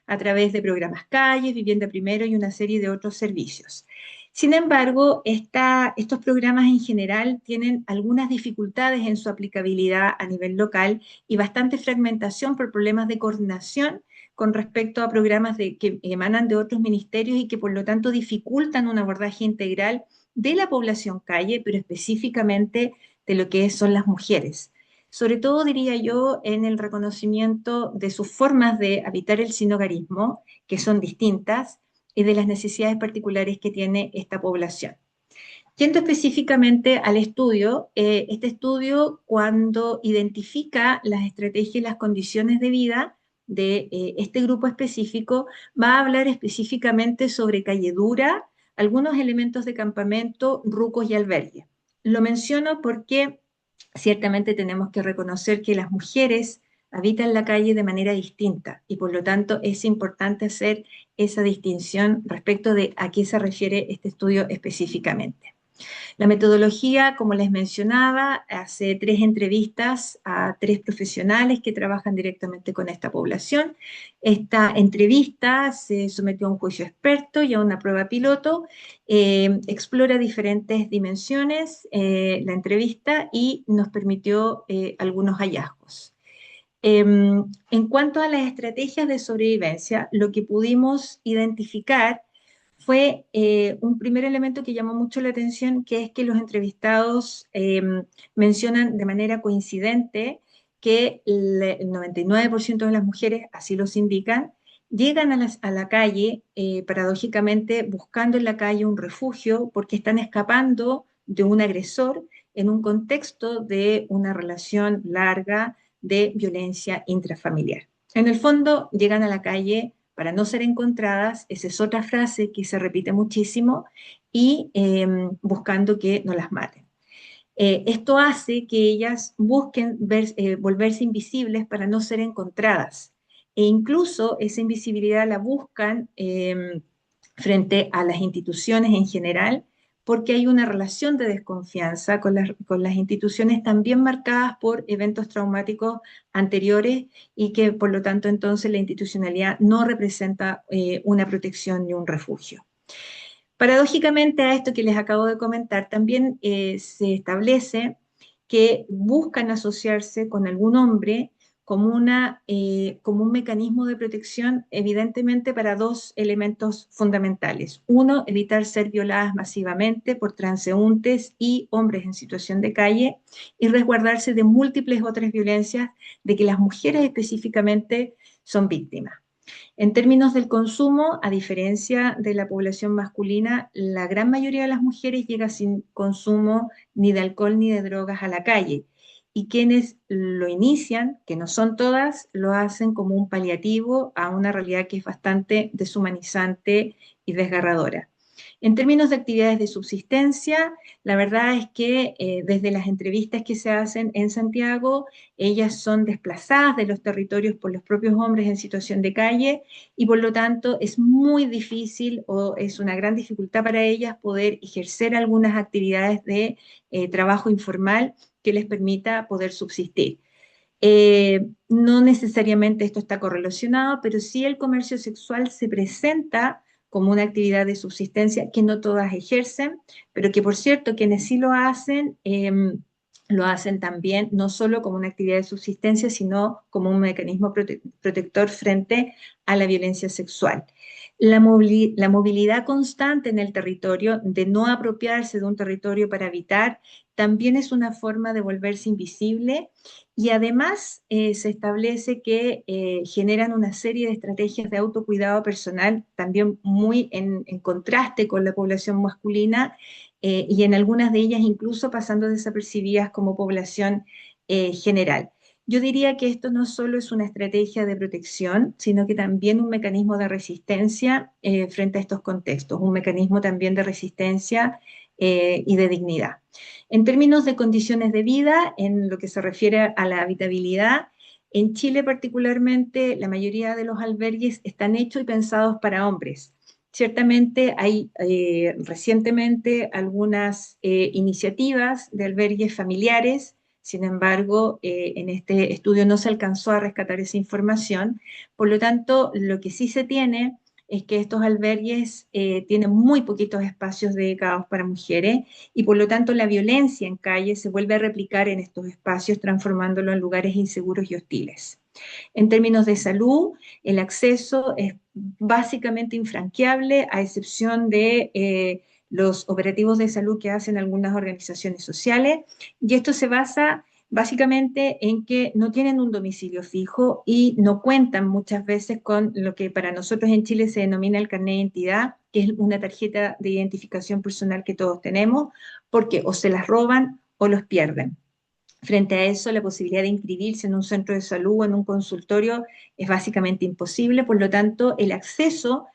a través de programas calles, vivienda primero y una serie de otros servicios. Sin embargo, estos programas en general tienen algunas dificultades en su aplicabilidad a nivel local y bastante fragmentación por problemas de coordinación con respecto a programas que emanan de otros ministerios y que por lo tanto dificultan un abordaje integral de la población calle, pero específicamente de lo que son las mujeres. Sobre todo, diría yo, en el reconocimiento de sus formas de habitar el sinogarismo, que son distintas, y de las necesidades particulares que tiene esta población. Yendo específicamente al estudio, este estudio cuando identifica las estrategias y las condiciones de vida de este grupo específico, va a hablar específicamente sobre calle dura, algunos elementos de campamento, rucos y albergues. Lo menciono porque ciertamente tenemos que reconocer que las mujeres habitan la calle de manera distinta y por lo tanto es importante hacer esa distinción respecto de a qué se refiere este estudio específicamente. La metodología, como les mencionaba, hace 3 entrevistas a 3 profesionales que trabajan directamente con esta población. Esta entrevista se sometió a un juicio experto y a una prueba piloto. Explora diferentes dimensiones la entrevista y nos permitió algunos hallazgos. En cuanto a las estrategias de sobrevivencia, lo que pudimos identificar fue un primer elemento que llamó mucho la atención, que es que los entrevistados mencionan de manera coincidente que el 99% de las mujeres, así los indican, llegan a la calle, paradójicamente, buscando en la calle un refugio porque están escapando de un agresor en un contexto de una relación larga de violencia intrafamiliar. En el fondo, llegan a la calle para no ser encontradas, esa es otra frase que se repite muchísimo, y buscando que no las maten. Esto hace que ellas busquen volverse invisibles para no ser encontradas, e incluso esa invisibilidad la buscan frente a las instituciones en general, porque hay una relación de desconfianza con las instituciones también marcadas por eventos traumáticos anteriores y que por lo tanto entonces la institucionalidad no representa una protección ni un refugio. Paradójicamente a esto que les acabo de comentar, también se establece que buscan asociarse con algún hombre como un mecanismo de protección, evidentemente para 2 elementos fundamentales. Uno, evitar ser violadas masivamente por transeúntes y hombres en situación de calle, y resguardarse de múltiples otras violencias de que las mujeres específicamente son víctimas. En términos del consumo, a diferencia de la población masculina, la gran mayoría de las mujeres llega sin consumo ni de alcohol ni de drogas a la calle. Y quienes lo inician, que no son todas, lo hacen como un paliativo a una realidad que es bastante deshumanizante y desgarradora. En términos de actividades de subsistencia, la verdad es que desde las entrevistas que se hacen en Santiago, ellas son desplazadas de los territorios por los propios hombres en situación de calle y por lo tanto es muy difícil o es una gran dificultad para ellas poder ejercer algunas actividades de trabajo informal que les permita poder subsistir. No necesariamente esto está correlacionado, pero sí el comercio sexual se presenta como una actividad de subsistencia que no todas ejercen, pero que por cierto quienes sí lo hacen también no solo como una actividad de subsistencia, sino como un mecanismo protector frente a la violencia sexual. La movilidad constante en el territorio, de no apropiarse de un territorio para habitar, también es una forma de volverse invisible y además se establece que generan una serie de estrategias de autocuidado personal, también muy en contraste con la población masculina, y en algunas de ellas incluso pasando desapercibidas como población general. Yo diría que esto no solo es una estrategia de protección, sino que también un mecanismo de resistencia frente a estos contextos, un mecanismo también de resistencia y de dignidad. En términos de condiciones de vida, en lo que se refiere a la habitabilidad, en Chile particularmente la mayoría de los albergues están hechos y pensados para hombres. Ciertamente hay recientemente algunas iniciativas de albergues familiares, sin embargo, en este estudio no se alcanzó a rescatar esa información. Por lo tanto, lo que sí se tiene es que estos albergues tienen muy poquitos espacios dedicados para mujeres y por lo tanto la violencia en calle se vuelve a replicar en estos espacios, transformándolo en lugares inseguros y hostiles. En términos de salud, el acceso es básicamente infranqueable, a excepción de los operativos de salud que hacen algunas organizaciones sociales, y esto se basa básicamente en que no tienen un domicilio fijo y no cuentan muchas veces con lo que para nosotros en Chile se denomina el carnet de identidad, que es una tarjeta de identificación personal que todos tenemos, porque o se las roban o los pierden. Frente a eso, la posibilidad de inscribirse en un centro de salud o en un consultorio es básicamente imposible, por lo tanto, el acceso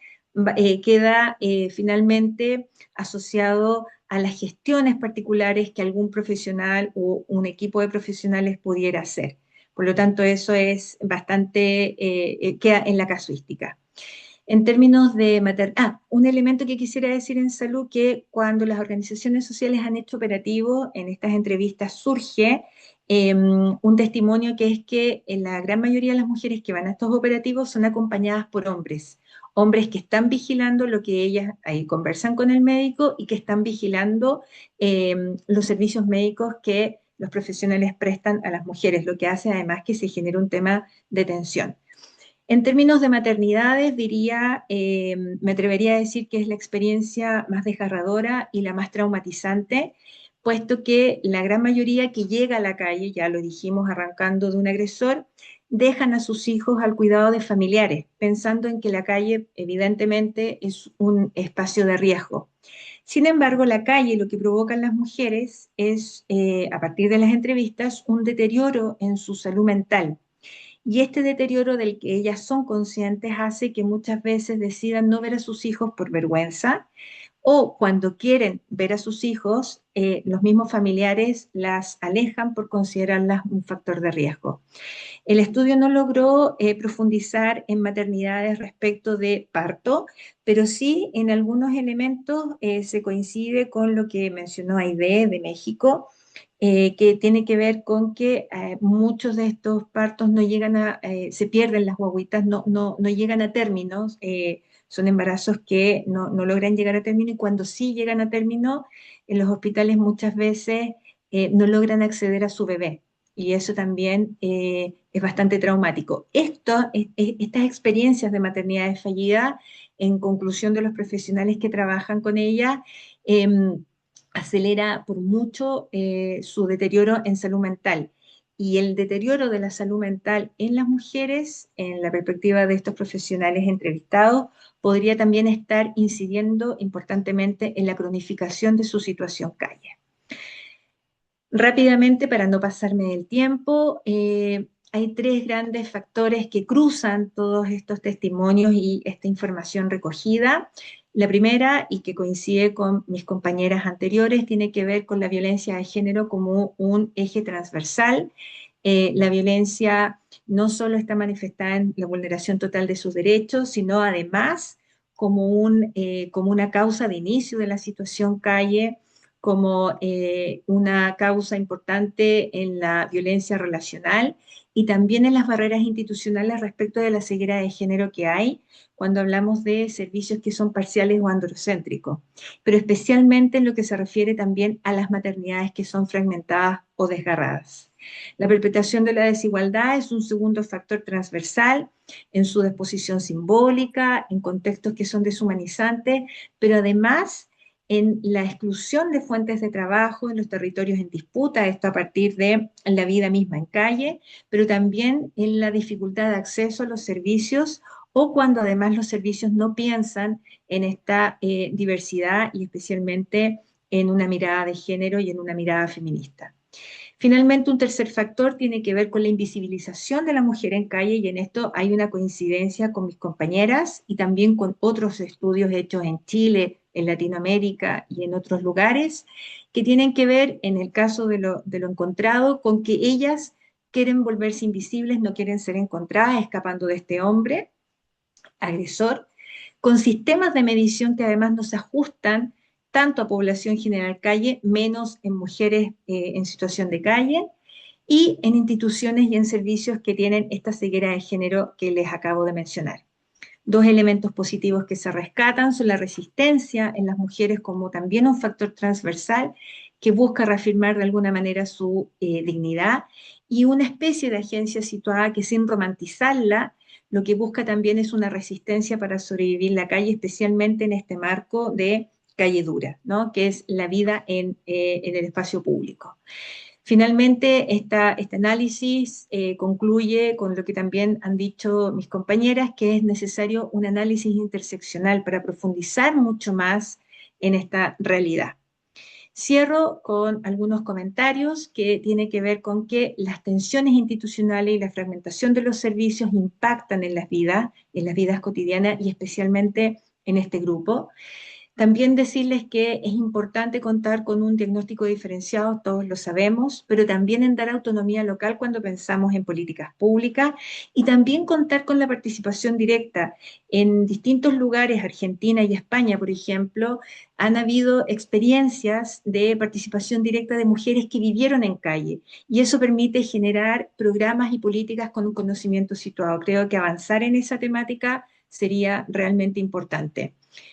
queda finalmente asociado a las gestiones particulares que algún profesional o un equipo de profesionales pudiera hacer. Por lo tanto, eso es bastante, queda en la casuística. En términos de un elemento que quisiera decir en salud, que cuando las organizaciones sociales han hecho operativos, en estas entrevistas surge un testimonio que es que en la gran mayoría de las mujeres que van a estos operativos son acompañadas por hombres, hombres que están vigilando lo que ellas ahí conversan con el médico y que están vigilando los servicios médicos que los profesionales prestan a las mujeres, lo que hace además que se genere un tema de tensión. En términos de maternidades, diría, me atrevería a decir que es la experiencia más desgarradora y la más traumatizante, puesto que la gran mayoría que llega a la calle, ya lo dijimos, arrancando de un agresor, dejan a sus hijos al cuidado de familiares, pensando en que la calle evidentemente es un espacio de riesgo. Sin embargo, la calle lo que provoca en las mujeres es, a partir de las entrevistas, un deterioro en su salud mental. Y este deterioro del que ellas son conscientes hace que muchas veces decidan no ver a sus hijos por vergüenza o cuando quieren ver a sus hijos, los mismos familiares las alejan por considerarlas un factor de riesgo. El estudio no logró profundizar en maternidades respecto de parto, pero sí en algunos elementos se coincide con lo que mencionó Aide de México, que tiene que ver con que muchos de estos partos no llegan se pierden las guaguitas, no llegan a términos, son embarazos que no logran llegar a término y cuando sí llegan a término, en los hospitales muchas veces no logran acceder a su bebé y eso también es bastante traumático. Estas experiencias de maternidades fallidas, en conclusión de los profesionales que trabajan con ellas, acelera por mucho su deterioro en salud mental. Y el deterioro de la salud mental en las mujeres, en la perspectiva de estos profesionales entrevistados, podría también estar incidiendo importantemente en la cronificación de su situación calle. Rápidamente, para no pasarme del tiempo, hay tres grandes factores que cruzan todos estos testimonios y esta información recogida. La primera, y que coincide con mis compañeras anteriores, tiene que ver con la violencia de género como un eje transversal. La violencia no solo está manifestada en la vulneración total de sus derechos, sino además como una causa de inicio de la situación calle, como una causa importante en la violencia relacional y también en las barreras institucionales respecto de la ceguera de género que hay cuando hablamos de servicios que son parciales o androcéntricos, pero especialmente en lo que se refiere también a las maternidades que son fragmentadas o desgarradas. La perpetuación de la desigualdad es un segundo factor transversal en su disposición simbólica, en contextos que son deshumanizantes, pero además en la exclusión de fuentes de trabajo en los territorios en disputa, esto a partir de la vida misma en calle, pero también en la dificultad de acceso a los servicios o cuando además los servicios no piensan en esta diversidad y especialmente en una mirada de género y en una mirada feminista. Finalmente, un tercer factor tiene que ver con la invisibilización de la mujer en calle y en esto hay una coincidencia con mis compañeras y también con otros estudios hechos en Chile, en Latinoamérica y en otros lugares, que tienen que ver, en el caso de lo encontrado, con que ellas quieren volverse invisibles, no quieren ser encontradas, escapando de este hombre agresor, con sistemas de medición que además no se ajustan tanto a población general calle, menos en mujeres en situación de calle, y en instituciones y en servicios que tienen esta ceguera de género que les acabo de mencionar. Dos elementos positivos que se rescatan son la resistencia en las mujeres como también un factor transversal que busca reafirmar de alguna manera su dignidad y una especie de agencia situada que sin romantizarla, lo que busca también es una resistencia para sobrevivir en la calle, especialmente en este marco de calle dura, ¿no? Que es la vida en el espacio público. Finalmente, este análisis concluye con lo que también han dicho mis compañeras, que es necesario un análisis interseccional para profundizar mucho más en esta realidad. Cierro con algunos comentarios que tienen que ver con que las tensiones institucionales y la fragmentación de los servicios impactan en las vidas cotidianas y especialmente en este grupo. También decirles que es importante contar con un diagnóstico diferenciado, todos lo sabemos, pero también en dar autonomía local cuando pensamos en políticas públicas y también contar con la participación directa. En distintos lugares, Argentina y España, por ejemplo, han habido experiencias de participación directa de mujeres que vivieron en calle y eso permite generar programas y políticas con un conocimiento situado. Creo que avanzar en esa temática sería realmente importante.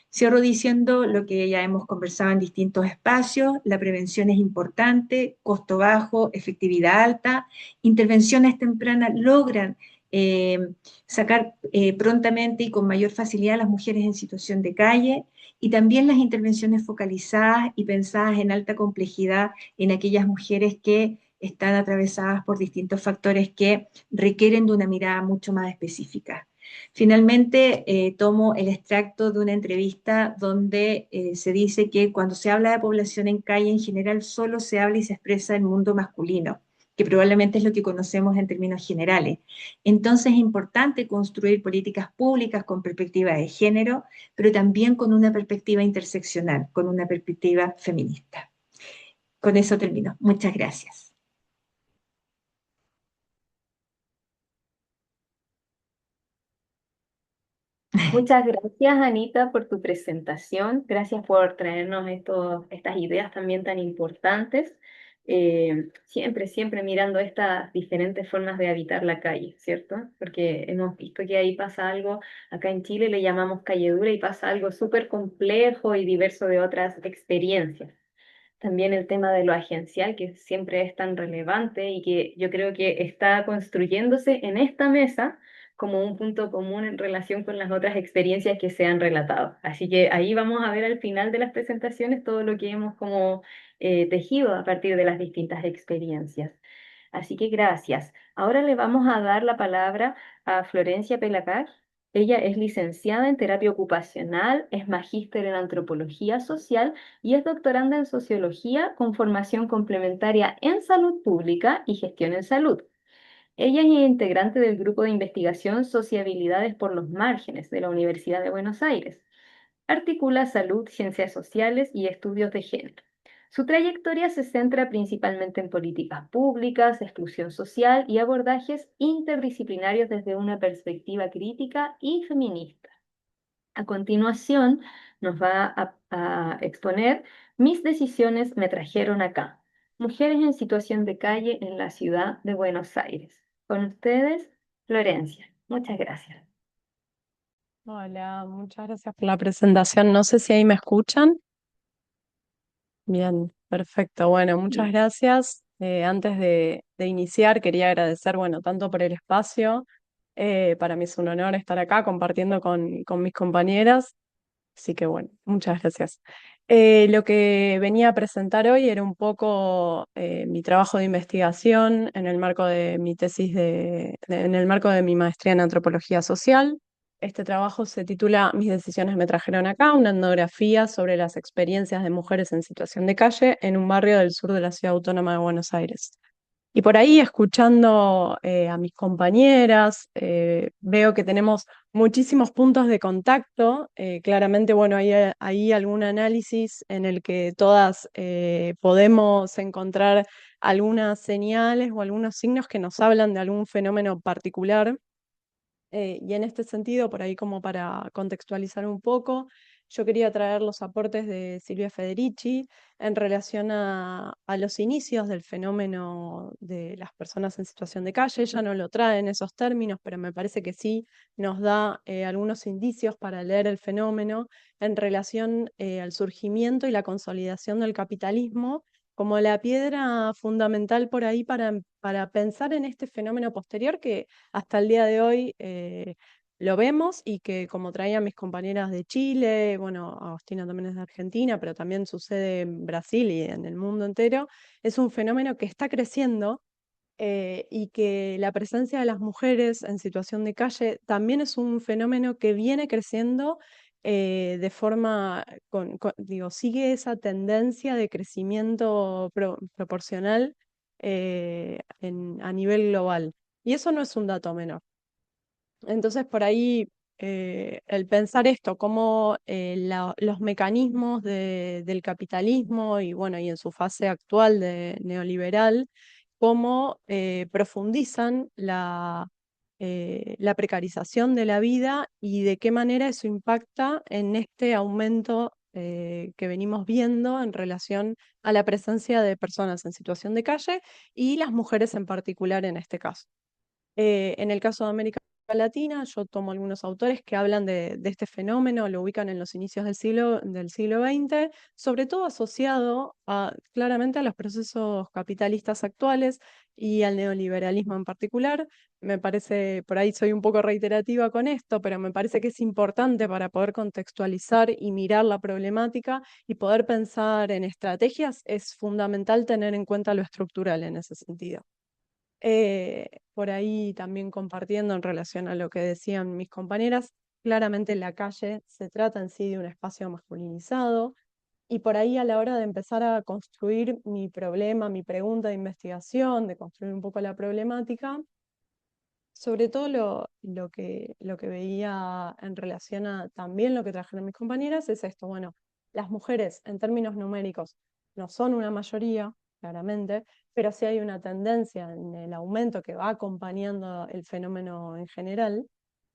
Cierro diciendo lo que ya hemos conversado en distintos espacios, la prevención es importante, costo bajo, efectividad alta, intervenciones tempranas logran eh, sacar prontamente y con mayor facilidad a las mujeres en situación de calle y también las intervenciones focalizadas y pensadas en alta complejidad en aquellas mujeres que están atravesadas por distintos factores que requieren de una mirada mucho más específica. Finalmente, tomo el extracto de una entrevista donde se dice que cuando se habla de población en calle, en general solo se habla y se expresa el mundo masculino, que probablemente es lo que conocemos en términos generales. Entonces es importante construir políticas públicas con perspectiva de género, pero también con una perspectiva interseccional, con una perspectiva feminista. Con eso termino. Muchas gracias. Muchas gracias, Anita, por tu presentación. Gracias por traernos estas ideas también tan importantes. Siempre mirando estas diferentes formas de habitar la calle, ¿cierto? Porque hemos visto que ahí pasa algo, acá en Chile le llamamos calle dura y pasa algo súper complejo y diverso de otras experiencias. También el tema de lo agencial, que siempre es tan relevante y que yo creo que está construyéndose en esta mesa como un punto común en relación con las otras experiencias que se han relatado. Así que ahí vamos a ver al final de las presentaciones todo lo que hemos como tejido a partir de las distintas experiencias. Así que gracias. Ahora le vamos a dar la palabra a Florencia Pelacar. Ella es licenciada en terapia ocupacional, es magíster en antropología social y es doctoranda en sociología con formación complementaria en salud pública y gestión en salud. Ella es integrante del grupo de investigación Sociabilidades por los Márgenes de la Universidad de Buenos Aires. Articula salud, ciencias sociales y estudios de género. Su trayectoria se centra principalmente en políticas públicas, exclusión social y abordajes interdisciplinarios desde una perspectiva crítica y feminista. A continuación, nos va a exponer Mis decisiones me trajeron acá. Mujeres en situación de calle en la ciudad de Buenos Aires. Con ustedes, Florencia. Muchas gracias. Hola, muchas gracias por la presentación. No sé si ahí me escuchan. Bien, perfecto. Bueno, muchas gracias. Antes de iniciar, quería agradecer, bueno, tanto por el espacio. Para mí es un honor estar acá compartiendo con mis compañeras. Así que bueno, muchas gracias. Lo que venía a presentar hoy era un poco mi trabajo de investigación en el marco de mi tesis en el marco de mi maestría en antropología social. Este trabajo se titula Mis decisiones me trajeron acá, una etnografía sobre las experiencias de mujeres en situación de calle en un barrio del sur de la ciudad autónoma de Buenos Aires. Y por ahí, escuchando a mis compañeras, veo que tenemos muchísimos puntos de contacto. Claramente, bueno, hay algún análisis en el que todas podemos encontrar algunas señales o algunos signos que nos hablan de algún fenómeno particular. Y en este sentido, por ahí como para contextualizar un poco, yo quería traer los aportes de Silvia Federici en relación a los inicios del fenómeno de las personas en situación de calle. Ella no lo trae en esos términos, pero me parece que sí nos da algunos indicios para leer el fenómeno en relación al surgimiento y la consolidación del capitalismo como la piedra fundamental por ahí para pensar en este fenómeno posterior que hasta el día de hoy lo vemos y que como traían mis compañeras de Chile, bueno, Agostina también es de Argentina, pero también sucede en Brasil y en el mundo entero, es un fenómeno que está creciendo y que la presencia de las mujeres en situación de calle también es un fenómeno que viene creciendo de forma, digo, sigue esa tendencia de crecimiento proporcional a nivel global. Y eso no es un dato menor. Entonces, por ahí, el pensar esto, cómo los mecanismos del capitalismo y, bueno, y en su fase actual de neoliberal, cómo profundizan la precarización de la vida y de qué manera eso impacta en este aumento que venimos viendo en relación a la presencia de personas en situación de calle y las mujeres en particular en este caso. En el caso de América Latina, yo tomo algunos autores que hablan de este fenómeno, lo ubican en los inicios del siglo XX, sobre todo asociado claramente a los procesos capitalistas actuales y al neoliberalismo en particular. Me parece, por ahí soy un poco reiterativa con esto, pero me parece que es importante para poder contextualizar y mirar la problemática y poder pensar en estrategias, es fundamental tener en cuenta lo estructural en ese sentido. Por ahí también compartiendo en relación a lo que decían mis compañeras, claramente la calle se trata en sí de un espacio masculinizado y por ahí a la hora de empezar a construir mi problema, mi pregunta de investigación, de construir un poco la problemática, sobre todo lo que veía en relación a también lo que trajeron mis compañeras es esto, bueno, las mujeres en términos numéricos no son una mayoría, claramente, pero sí hay una tendencia en el aumento que va acompañando el fenómeno en general,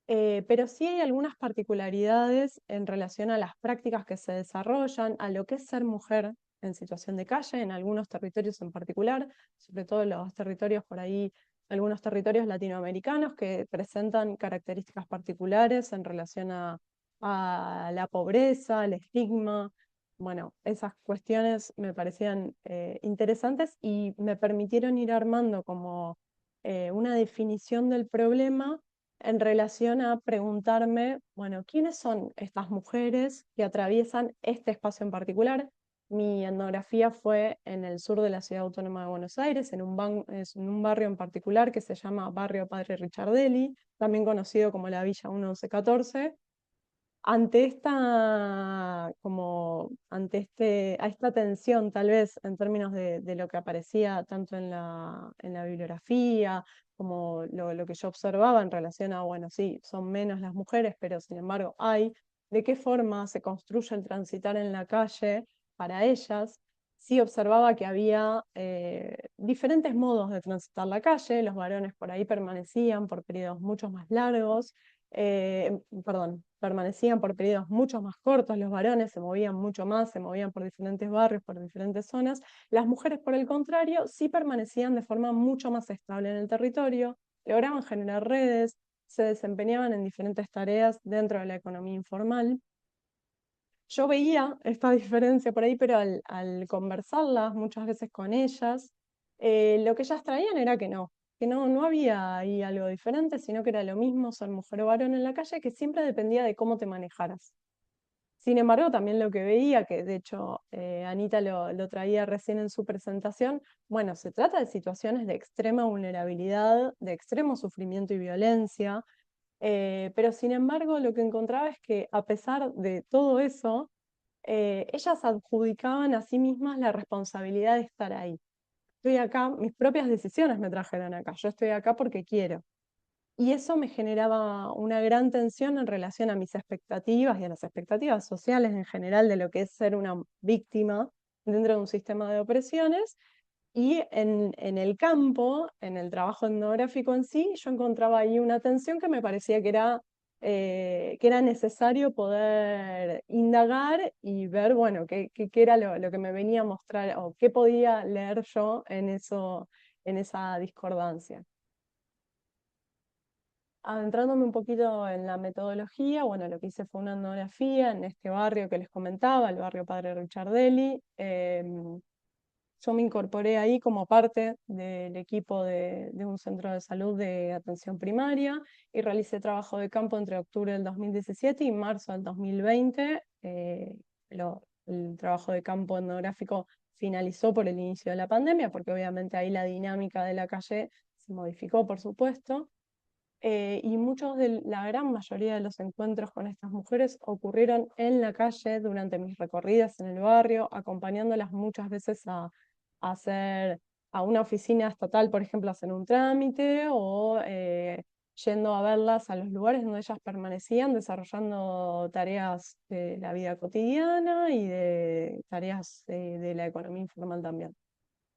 pero sí hay algunas particularidades en relación a las prácticas que se desarrollan, a lo que es ser mujer en situación de calle, en algunos territorios en particular, sobre todo los territorios por ahí, algunos territorios latinoamericanos que presentan características particulares en relación a la pobreza, el estigma. Bueno, esas cuestiones me parecían interesantes y me permitieron ir armando como una definición del problema en relación a preguntarme, bueno, ¿quiénes son estas mujeres que atraviesan este espacio en particular? Mi etnografía fue en el sur de la Ciudad Autónoma de Buenos Aires, en un barrio en particular que se llama Barrio Padre Richardelli, también conocido como la Villa 1114, ante a esta tensión, tal vez, en términos de lo que aparecía tanto en la bibliografía, como lo que yo observaba en relación a, bueno, sí, son menos las mujeres, pero sin embargo hay, de qué forma se construye el transitar en la calle para ellas. Sí observaba que había diferentes modos de transitar la calle, los varones por ahí permanecían por periodos mucho más largos, permanecían por periodos mucho más cortos, los varones se movían mucho más, se movían por diferentes barrios, por diferentes zonas, las mujeres por el contrario sí permanecían de forma mucho más estable en el territorio, lograban generar redes, se desempeñaban en diferentes tareas dentro de la economía informal. Yo veía esta diferencia por ahí, pero al conversarlas muchas veces con ellas, lo que ellas traían era que no había ahí algo diferente, sino que era lo mismo ser mujer o varón en la calle, que siempre dependía de cómo te manejaras. Sin embargo, también lo que veía, que de hecho Anita lo traía recién en su presentación, bueno, se trata de situaciones de extrema vulnerabilidad, de extremo sufrimiento y violencia, pero sin embargo lo que encontraba es que a pesar de todo eso, ellas adjudicaban a sí mismas la responsabilidad de estar ahí. Estoy acá, mis propias decisiones me trajeron acá, yo estoy acá porque quiero. Y eso me generaba una gran tensión en relación a mis expectativas y a las expectativas sociales en general de lo que es ser una víctima dentro de un sistema de opresiones. Y en el campo, en el trabajo etnográfico en sí, yo encontraba ahí una tensión que me parecía que era que era necesario poder indagar y ver, bueno, qué era lo que me venía a mostrar o qué podía leer yo en eso, en esa discordancia. Adentrándome un poquito en la metodología, bueno, lo que hice fue una etnografía en este barrio que les comentaba, el barrio Padre Richardelli. Yo me incorporé ahí como parte del equipo de un centro de salud de atención primaria y realicé trabajo de campo entre octubre del 2017 y marzo del 2020. El trabajo de campo etnográfico finalizó por el inicio de la pandemia, porque obviamente ahí la dinámica de la calle se modificó, por supuesto. Y la gran mayoría de los encuentros con estas mujeres ocurrieron en la calle durante mis recorridas en el barrio, acompañándolas muchas veces a hacer a una oficina estatal, por ejemplo, a hacer un trámite o yendo a verlas a los lugares donde ellas permanecían, desarrollando tareas de la vida cotidiana y de tareas de la economía informal también.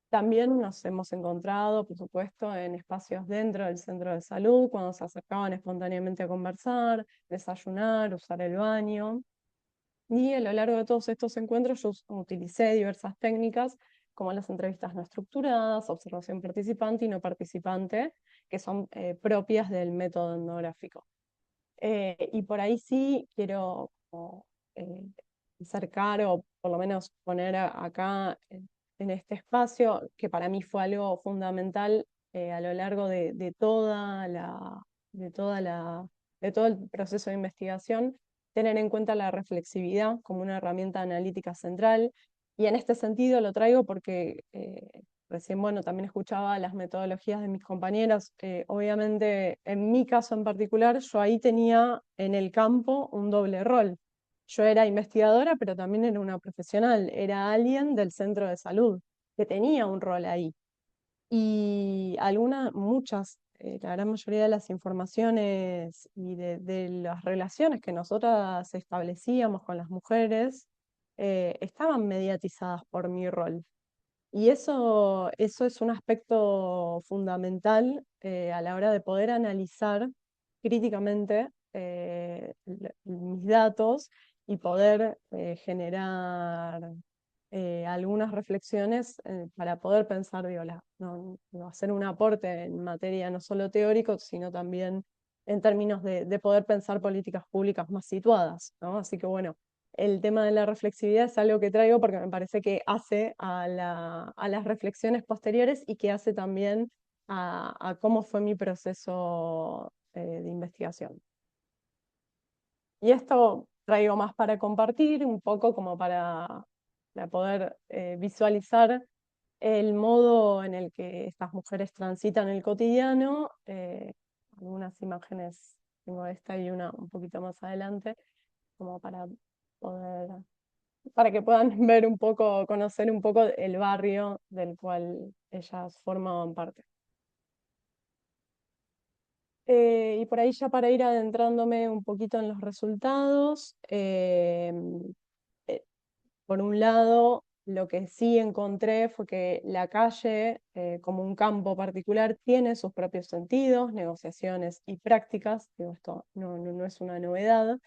También nos hemos encontrado, por supuesto, en espacios dentro del centro de salud, cuando se acercaban espontáneamente a conversar, desayunar, usar el baño. Y a lo largo de todos estos encuentros yo utilicé diversas técnicas, como las entrevistas no estructuradas, observación participante y no participante, que son propias del método etnográfico. Y por ahí sí quiero como, eh, acercar o por lo menos poner acá en este espacio, que para mí fue algo fundamental a lo largo de toda la, de todo el proceso de investigación, tener en cuenta la reflexividad como una herramienta analítica central. Y en este sentido lo traigo porque recién, bueno, también escuchaba las metodologías de mis compañeras. Obviamente, en mi caso en particular, yo ahí tenía en el campo un doble rol. Yo era investigadora, pero también era una profesional, era alguien del centro de salud, que tenía un rol ahí. Y muchas, la gran mayoría de las informaciones y de las relaciones que nosotras establecíamos con las mujeres estaban mediatizadas por mi rol. Y eso es un aspecto fundamental a la hora de poder analizar críticamente mis datos y poder generar algunas reflexiones para poder pensar, digo, no hacer un aporte en materia no solo teórico, sino también en términos de poder pensar políticas públicas más situadas, ¿no? Así que bueno, el tema de la reflexividad es algo que traigo porque me parece que hace a las reflexiones posteriores y que hace también a cómo fue mi proceso de investigación. Y esto traigo más para compartir, un poco como para poder visualizar el modo en el que estas mujeres transitan el cotidiano. Algunas imágenes, tengo esta y una un poquito más adelante, como poder, para que puedan ver un poco, conocer un poco el barrio del cual ellas formaban parte. Y por ahí ya para ir adentrándome un poquito en los resultados, eh, por un lado, lo que sí encontré fue que la calle, como un campo particular, tiene sus propios sentidos, negociaciones y prácticas. Digo, esto no es una novedad,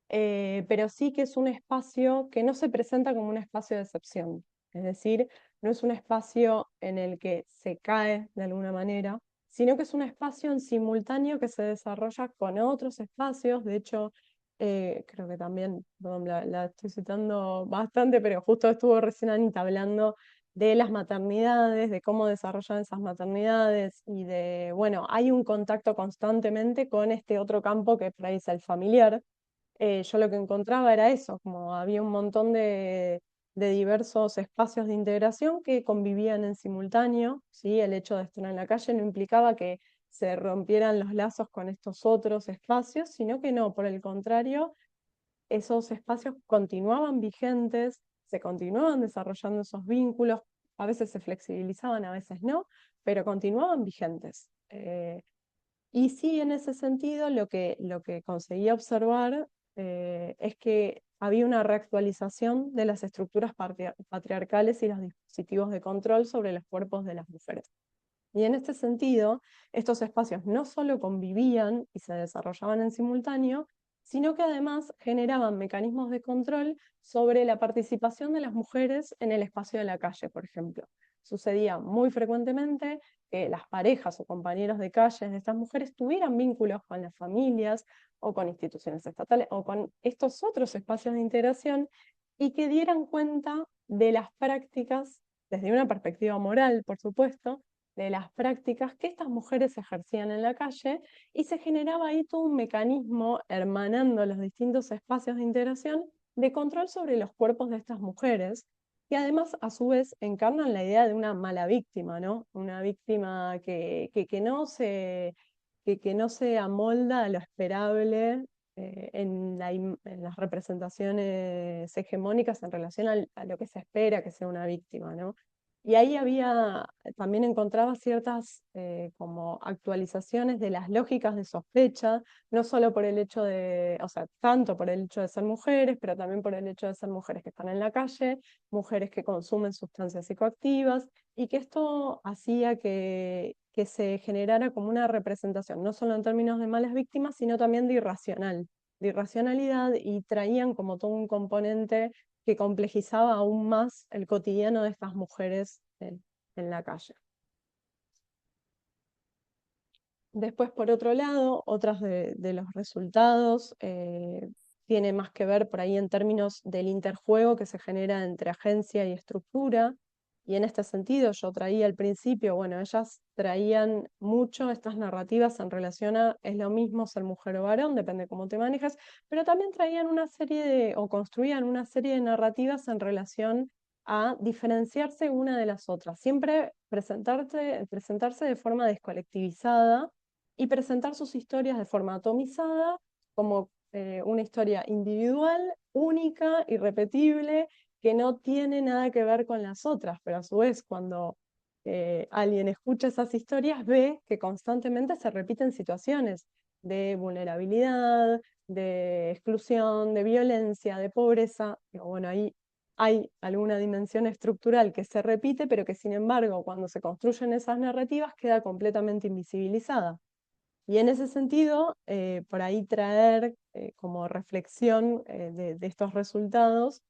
pero sí que es un espacio que no se presenta como un espacio de excepción. Es decir, no es un espacio en el que se cae de alguna manera, sino que es un espacio en simultáneo que se desarrolla con otros espacios. De hecho, creo que también, perdón, la estoy citando bastante, pero justo estuvo recién Anita hablando de las maternidades, de cómo desarrollan esas maternidades y bueno, hay un contacto constantemente con este otro campo que por ahí es el familiar. Yo lo que encontraba era eso, como había un montón de diversos espacios de integración que convivían en simultáneo, ¿sí? El hecho de estar en la calle no implicaba que se rompieran los lazos con estos otros espacios, sino que no, por el contrario, esos espacios continuaban vigentes, se continuaban desarrollando esos vínculos, a veces se flexibilizaban, a veces no, pero continuaban vigentes. Y sí, en ese sentido, lo que conseguí observar es que había una reactualización de las estructuras patriarcales y los dispositivos de control sobre los cuerpos de las mujeres. Y en este sentido, estos espacios no solo convivían y se desarrollaban en simultáneo, sino que además generaban mecanismos de control sobre la participación de las mujeres en el espacio de la calle, por ejemplo. Sucedía muy frecuentemente que las parejas o compañeros de calles de estas mujeres tuvieran vínculos con las familias o con instituciones estatales o con estos otros espacios de integración y que dieran cuenta de las prácticas, desde una perspectiva moral, por supuesto, de las prácticas que estas mujeres ejercían en la calle, y se generaba ahí todo un mecanismo hermanando los distintos espacios de integración de control sobre los cuerpos de estas mujeres, que además a su vez encarnan la idea de una mala víctima, ¿no? Una víctima que no se amolda a lo esperable en las representaciones hegemónicas en relación a lo que se espera que sea una víctima, ¿no? Y ahí también encontraba ciertas como actualizaciones de las lógicas de sospecha, no solo por el hecho de, o sea, tanto por el hecho de ser mujeres, pero también por el hecho de ser mujeres que están en la calle, mujeres que consumen sustancias psicoactivas, y que esto hacía que se generara como una representación, no solo en términos de malas víctimas, sino también de irracionalidad, y traían como todo un componente que complejizaba aún más el cotidiano de estas mujeres en la calle. Después, por otro lado, otros de los resultados tiene más que ver por ahí en términos del interjuego que se genera entre agencia y estructura. Y en este sentido yo traía al principio, bueno, ellas traían mucho estas narrativas en relación a es lo mismo ser mujer o varón, depende cómo te manejas, pero también traían una serie o construían una serie de narrativas en relación a diferenciarse una de las otras, siempre presentarse de forma descolectivizada y presentar sus historias de forma atomizada, como una historia individual, única, irrepetible, que no tiene nada que ver con las otras, pero a su vez cuando alguien escucha esas historias ve que constantemente se repiten situaciones de vulnerabilidad, de exclusión, de violencia, de pobreza. Digo, bueno, ahí hay alguna dimensión estructural que se repite, pero que sin embargo cuando se construyen esas narrativas queda completamente invisibilizada. Y en ese sentido, por ahí traer como reflexión de estos resultados,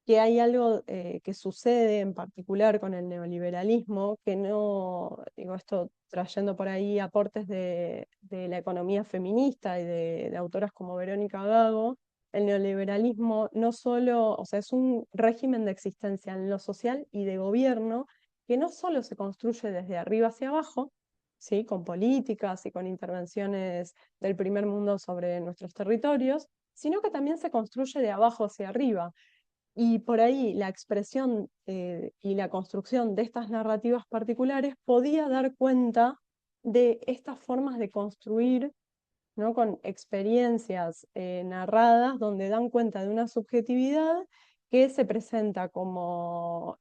que hay algo que sucede en particular con el neoliberalismo, que no, digo esto trayendo por ahí aportes de la economía feminista y de autoras como Verónica Gago. El neoliberalismo no solo, o sea, es un régimen de existencia en lo social y de gobierno que no solo se construye desde arriba hacia abajo, ¿sí? Con políticas y con intervenciones del primer mundo sobre nuestros territorios, sino que también se construye de abajo hacia arriba. Y por ahí la expresión y la construcción de estas narrativas particulares podía dar cuenta de estas formas de construir, ¿no? Con experiencias narradas donde dan cuenta de una subjetividad que se presenta como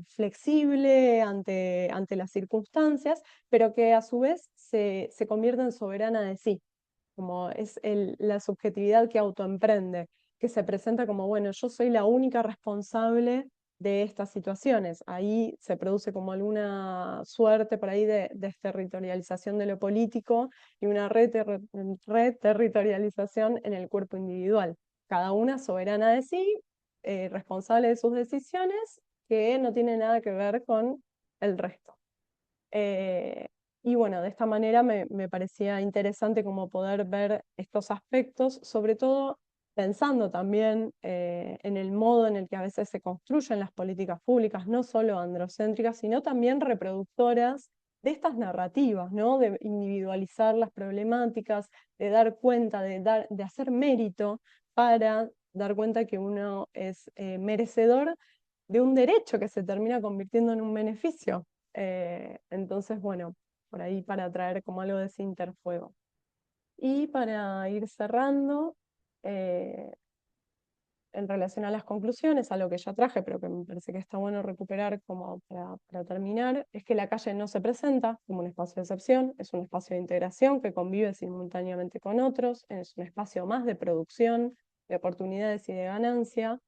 flexible ante las circunstancias, pero que a su vez se convierte en soberana de sí, como es la subjetividad que autoemprende, que se presenta como, bueno, yo soy la única responsable de estas situaciones. Ahí se produce como alguna suerte por ahí de desterritorialización de lo político y una reterritorialización en el cuerpo individual. Cada una soberana de sí, responsable de sus decisiones, que no tiene nada que ver con el resto. Eh, y bueno, de esta manera me parecía interesante como poder ver estos aspectos, sobre todo pensando también en el modo en el que a veces se construyen las políticas públicas, no solo androcéntricas, sino también reproductoras de estas narrativas, ¿no? De individualizar las problemáticas, de dar cuenta, de hacer mérito para dar cuenta que uno es merecedor de un derecho que se termina convirtiendo en un beneficio. Entonces, bueno, por ahí para traer como algo de ese interfuego. Y para ir cerrando, eh, en relación a las conclusiones, a lo que ya traje, pero que me parece que está bueno recuperar como para terminar, es que la calle no se presenta como un espacio de excepción, es un espacio de integración que convive simultáneamente con otros, es un espacio más de producción, de oportunidades y de ganancia,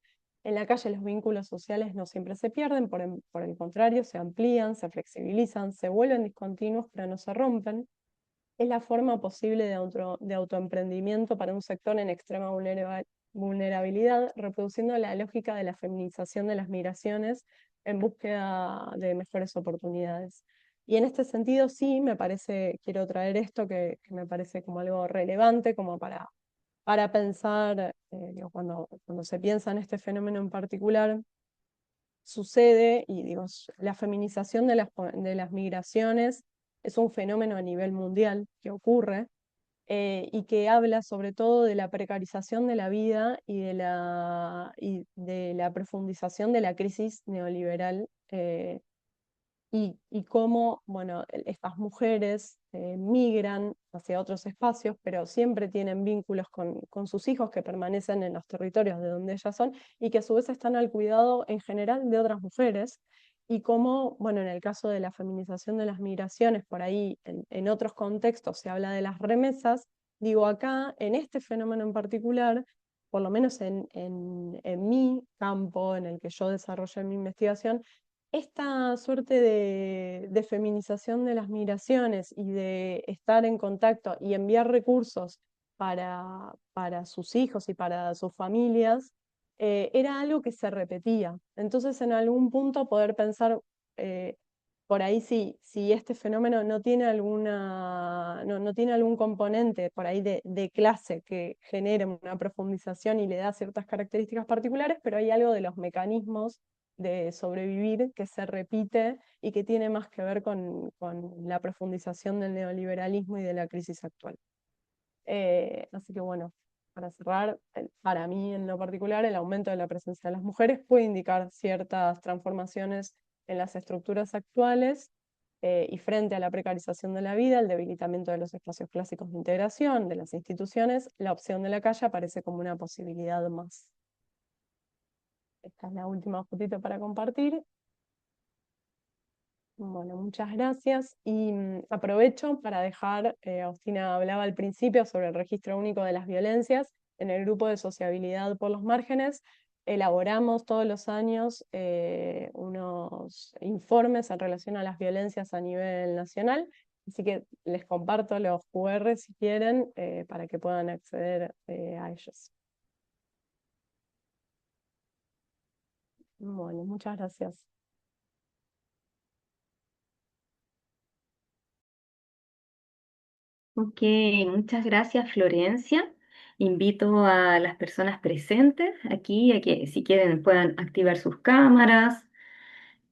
En la calle los vínculos sociales no siempre se pierden, por el contrario, se amplían, se flexibilizan, se vuelven discontinuos, pero no se rompen. Es la forma posible de autoemprendimiento para un sector en extrema vulnerabilidad, reproduciendo la lógica de la feminización de las migraciones en búsqueda de mejores oportunidades. Y en este sentido sí, me parece, quiero traer esto que me parece como algo relevante, como para pensar, digo, cuando se piensa en este fenómeno en particular, sucede, y digo, la feminización de las migraciones es un fenómeno a nivel mundial que ocurre, y que habla sobre todo de la precarización de la vida y de la profundización de la crisis neoliberal, y cómo, bueno, estas mujeres migran hacia otros espacios, pero siempre tienen vínculos con sus hijos que permanecen en los territorios de donde ellas son y que a su vez están al cuidado en general de otras mujeres. Y cómo, bueno, en el caso de la feminización de las migraciones, por ahí en otros contextos se habla de las remesas, digo acá, en este fenómeno en particular, por lo menos en mi campo en el que yo desarrollé mi investigación, esta suerte de feminización de las migraciones y de estar en contacto y enviar recursos para sus hijos y para sus familias, era algo que se repetía. Entonces, en algún punto poder pensar, eh, por ahí si este fenómeno no tiene algún componente por ahí de clase que genere una profundización y le da ciertas características particulares, pero hay algo de los mecanismos de sobrevivir que se repite y que tiene más que ver con la profundización del neoliberalismo y de la crisis actual. Así que bueno, para cerrar, para mí en lo particular, el aumento de la presencia de las mujeres puede indicar ciertas transformaciones en las estructuras actuales, y frente a la precarización de la vida, el debilitamiento de los espacios clásicos de integración, de las instituciones, la opción de la calle aparece como una posibilidad más. Esta es la última fotito para compartir. Bueno, muchas gracias. Y aprovecho para dejar, Agustina hablaba al principio sobre el registro único de las violencias. En el grupo de sociabilidad por los márgenes elaboramos todos los años unos informes en relación a las violencias a nivel nacional. Así que les comparto los QR si quieren, para que puedan acceder a ellos. Bueno, muchas gracias. Ok, muchas gracias, Florencia. Invito a las personas presentes aquí a que si quieren puedan activar sus cámaras,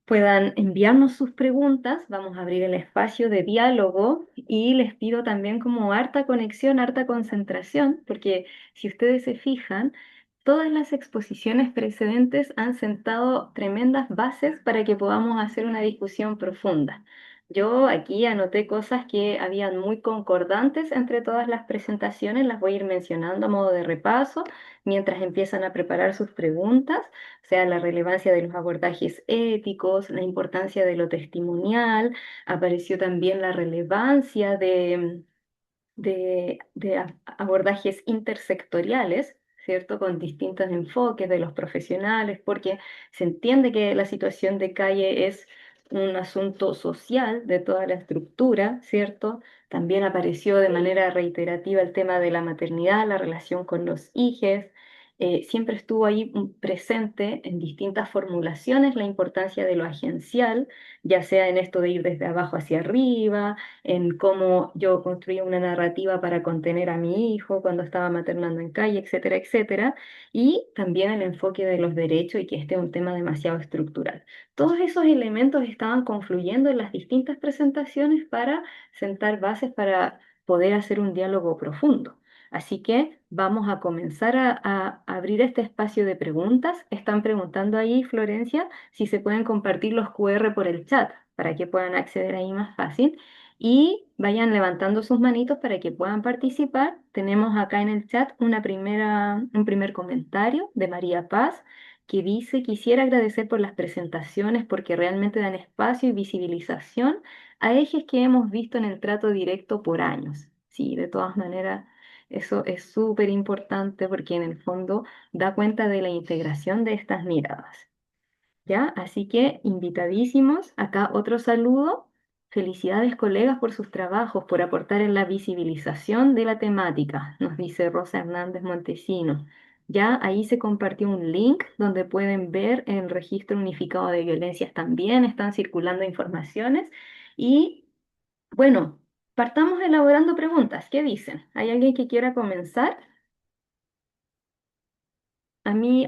puedan enviarnos sus preguntas. Vamos a abrir el espacio de diálogo y les pido también como harta conexión, harta concentración, porque si ustedes se fijan, todas las exposiciones precedentes han sentado tremendas bases para que podamos hacer una discusión profunda. Yo aquí anoté cosas que habían muy concordantes entre todas las presentaciones, las voy a ir mencionando a modo de repaso mientras empiezan a preparar sus preguntas, o sea, la relevancia de los abordajes éticos, la importancia de lo testimonial, apareció también la relevancia de abordajes intersectoriales, ¿cierto? Con distintos enfoques de los profesionales, porque se entiende que la situación de calle es un asunto social de toda la estructura, ¿cierto? También apareció de manera reiterativa el tema de la maternidad, la relación con los hijos. Siempre estuvo ahí presente en distintas formulaciones la importancia de lo agencial, ya sea en esto de ir desde abajo hacia arriba, en cómo yo construía una narrativa para contener a mi hijo cuando estaba maternando en calle, etcétera, etcétera, y también el enfoque de los derechos y que este es un tema demasiado estructural. Todos esos elementos estaban confluyendo en las distintas presentaciones para sentar bases para poder hacer un diálogo profundo. Así que vamos a comenzar a abrir este espacio de preguntas. Están preguntando ahí, Florencia, si se pueden compartir los QR por el chat para que puedan acceder ahí más fácil y vayan levantando sus manitos para que puedan participar. Tenemos acá en el chat un primer comentario de María Paz que dice: quisiera agradecer por las presentaciones porque realmente dan espacio y visibilización a ejes que hemos visto en el trato directo por años. Sí, de todas maneras, Eso es súper importante porque en el fondo da cuenta de la integración de estas miradas. ¿Ya? Así que invitadísimos. Acá otro saludo. Felicidades, colegas, por sus trabajos, por aportar en la visibilización de la temática, nos dice Rosa Hernández Montesino. Ya ahí se compartió un link donde pueden ver el registro unificado de violencias también, están circulando informaciones. Y bueno, partamos elaborando preguntas. ¿Qué dicen? ¿Hay alguien que quiera comenzar? A mí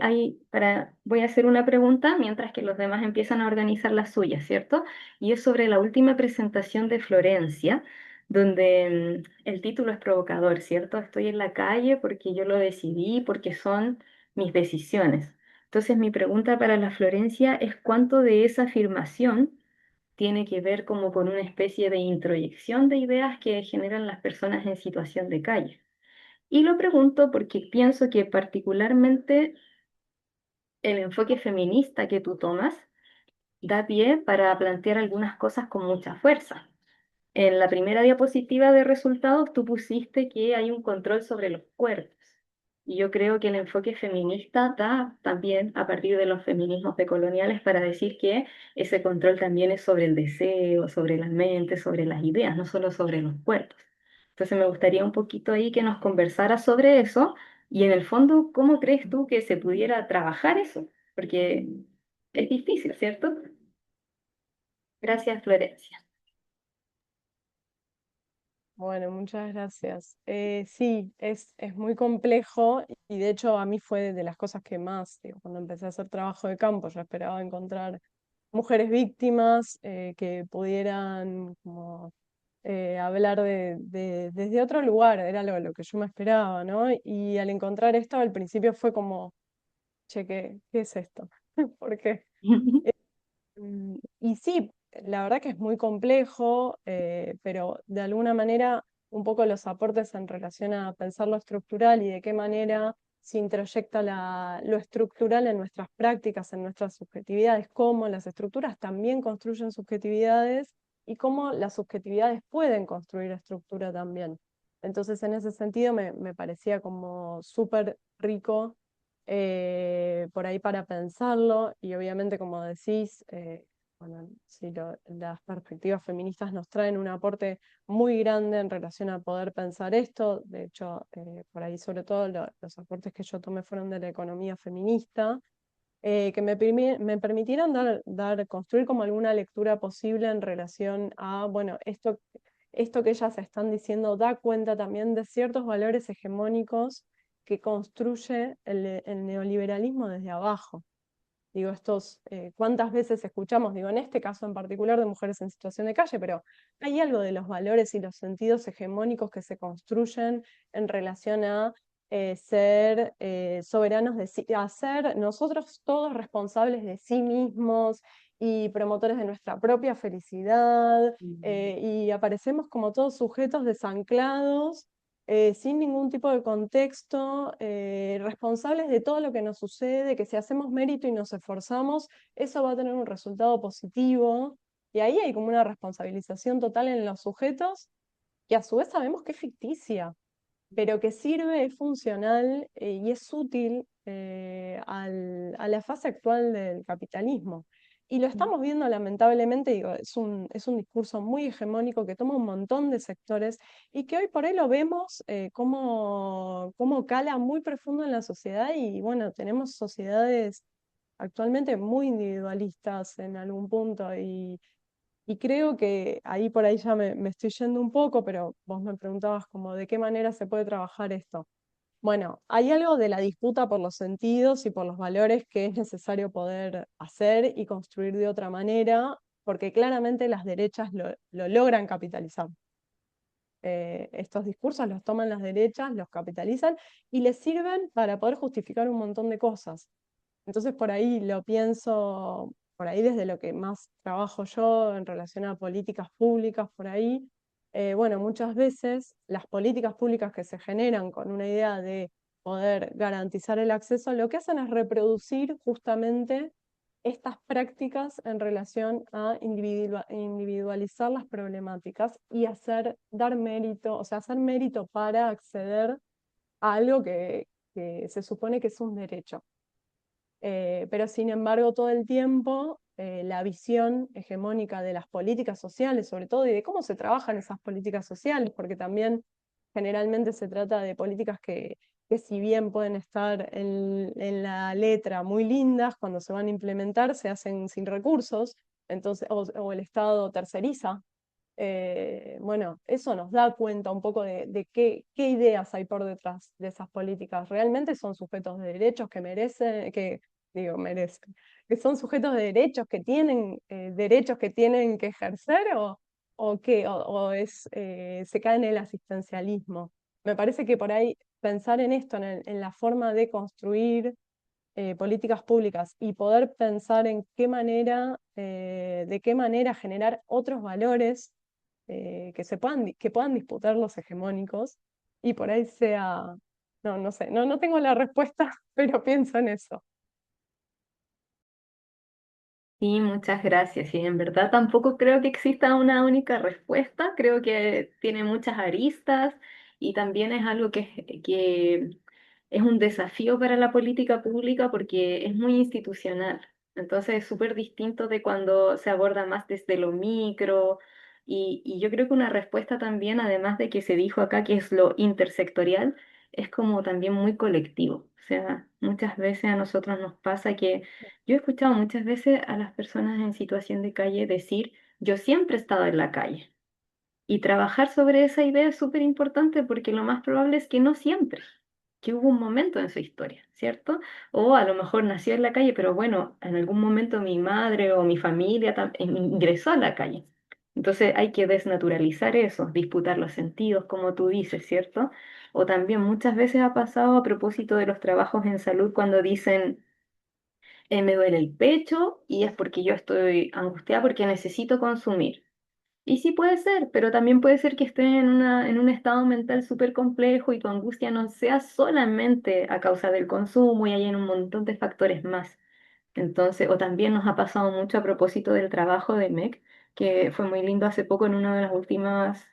voy a hacer una pregunta mientras que los demás empiezan a organizar las suyas, ¿cierto? Y es sobre la última presentación de Florencia, donde el título es provocador, ¿cierto? Estoy en la calle porque yo lo decidí, porque son mis decisiones. Entonces, mi pregunta para la Florencia es cuánto de esa afirmación tiene que ver como con una especie de introyección de ideas que generan las personas en situación de calle. Y lo pregunto porque pienso que particularmente el enfoque feminista que tú tomas da pie para plantear algunas cosas con mucha fuerza. En la primera diapositiva de resultados tú pusiste que hay un control sobre los cuerpos. Y yo creo que el enfoque feminista da también a partir de los feminismos decoloniales para decir que ese control también es sobre el deseo, sobre la mente, sobre las ideas, no solo sobre los cuerpos. Entonces me gustaría un poquito ahí que nos conversara sobre eso y en el fondo, ¿cómo crees tú que se pudiera trabajar eso? Porque es difícil, ¿cierto? Gracias, Florencia. Bueno, muchas gracias. Sí, es muy complejo y de hecho a mí fue de las cosas que más, digo, cuando empecé a hacer trabajo de campo, yo esperaba encontrar mujeres víctimas que pudieran como, hablar desde otro lugar, era lo que yo me esperaba, ¿no? Y al encontrar esto al principio fue como, che, ¿qué es esto? ¿Por qué? Y sí, la verdad que es muy complejo, pero de alguna manera un poco los aportes en relación a pensar lo estructural y de qué manera se introyecta lo estructural en nuestras prácticas, en nuestras subjetividades, cómo las estructuras también construyen subjetividades y cómo las subjetividades pueden construir estructura también. Entonces, en ese sentido, me parecía como súper rico por ahí para pensarlo y obviamente como decís, bueno, sí, las perspectivas feministas nos traen un aporte muy grande en relación a poder pensar esto. De hecho, por ahí sobre todo los aportes que yo tomé fueron de la economía feminista, que me permitieron construir como alguna lectura posible en relación a, bueno, esto que ellas están diciendo da cuenta también de ciertos valores hegemónicos que construye el neoliberalismo desde abajo. Digo, ¿cuántas veces escuchamos, digo, en este caso en particular de mujeres en situación de calle, pero hay algo de los valores y los sentidos hegemónicos que se construyen en relación a ser soberanos a ser nosotros todos responsables de sí mismos y promotores de nuestra propia felicidad, y aparecemos como todos sujetos desanclados, sin ningún tipo de contexto, responsables de todo lo que nos sucede, que si hacemos mérito y nos esforzamos, eso va a tener un resultado positivo. Y ahí hay como una responsabilización total en los sujetos, que a su vez sabemos que es ficticia, pero que sirve, es funcional y es útil a la fase actual del capitalismo. Y lo estamos viendo lamentablemente, digo, es un discurso muy hegemónico que toma un montón de sectores y que hoy por hoy lo vemos como cala muy profundo en la sociedad y bueno, tenemos sociedades actualmente muy individualistas en algún punto y creo que ahí por ahí ya me estoy yendo un poco, pero vos me preguntabas como de qué manera se puede trabajar esto. Bueno, hay algo de la disputa por los sentidos y por los valores que es necesario poder hacer y construir de otra manera, porque claramente las derechas lo logran capitalizar. Estos discursos los toman las derechas, los capitalizan y les sirven para poder justificar un montón de cosas. Entonces por ahí lo pienso, por ahí desde lo que más trabajo yo en relación a políticas públicas, por ahí, bueno, muchas veces las políticas públicas que se generan con una idea de poder garantizar el acceso, lo que hacen es reproducir justamente estas prácticas en relación a individualizar las problemáticas y dar mérito, o sea, hacer mérito para acceder a algo que se supone que es un derecho. Pero sin embargo, todo el tiempo la visión hegemónica de las políticas sociales, sobre todo, y de cómo se trabajan esas políticas sociales, porque también generalmente se trata de políticas que si bien pueden estar en la letra muy lindas, cuando se van a implementar se hacen sin recursos, entonces, o el Estado terceriza. Bueno, eso nos da cuenta un poco de qué ideas hay por detrás de esas políticas. ¿Realmente son sujetos de derechos que merecen, merecen, que son sujetos de derechos que tienen que ejercer o qué? O se cae en el asistencialismo. Me parece que por ahí pensar en esto, en la forma de construir políticas públicas y poder pensar en de qué manera generar otros valores que puedan disputar los hegemónicos y por ahí sea, no sé, no tengo la respuesta, pero pienso en eso. Sí, muchas gracias. Y en verdad tampoco creo que exista una única respuesta. Creo que tiene muchas aristas y también es algo que es un desafío para la política pública porque es muy institucional. Entonces es súper distinto de cuando se aborda más desde lo micro. Y yo creo que una respuesta también, además de que se dijo acá que es lo intersectorial, es como también muy colectivo. O sea, muchas veces a nosotros nos pasa que yo he escuchado muchas veces a las personas en situación de calle decir, yo siempre he estado en la calle. Y trabajar sobre esa idea es súper importante porque lo más probable es que no siempre, que hubo un momento en su historia, ¿cierto? O a lo mejor nació en la calle, pero bueno, en algún momento mi madre o mi familia ingresó a la calle. Entonces hay que desnaturalizar eso, disputar los sentidos, como tú dices, ¿cierto? O también muchas veces ha pasado a propósito de los trabajos en salud cuando dicen me duele el pecho y es porque yo estoy angustiada porque necesito consumir. Y sí puede ser, pero también puede ser que esté en un estado mental súper complejo y tu angustia no sea solamente a causa del consumo y hay en un montón de factores más. Entonces, o también nos ha pasado mucho a propósito del trabajo de MEC, que fue muy lindo hace poco en una de las últimas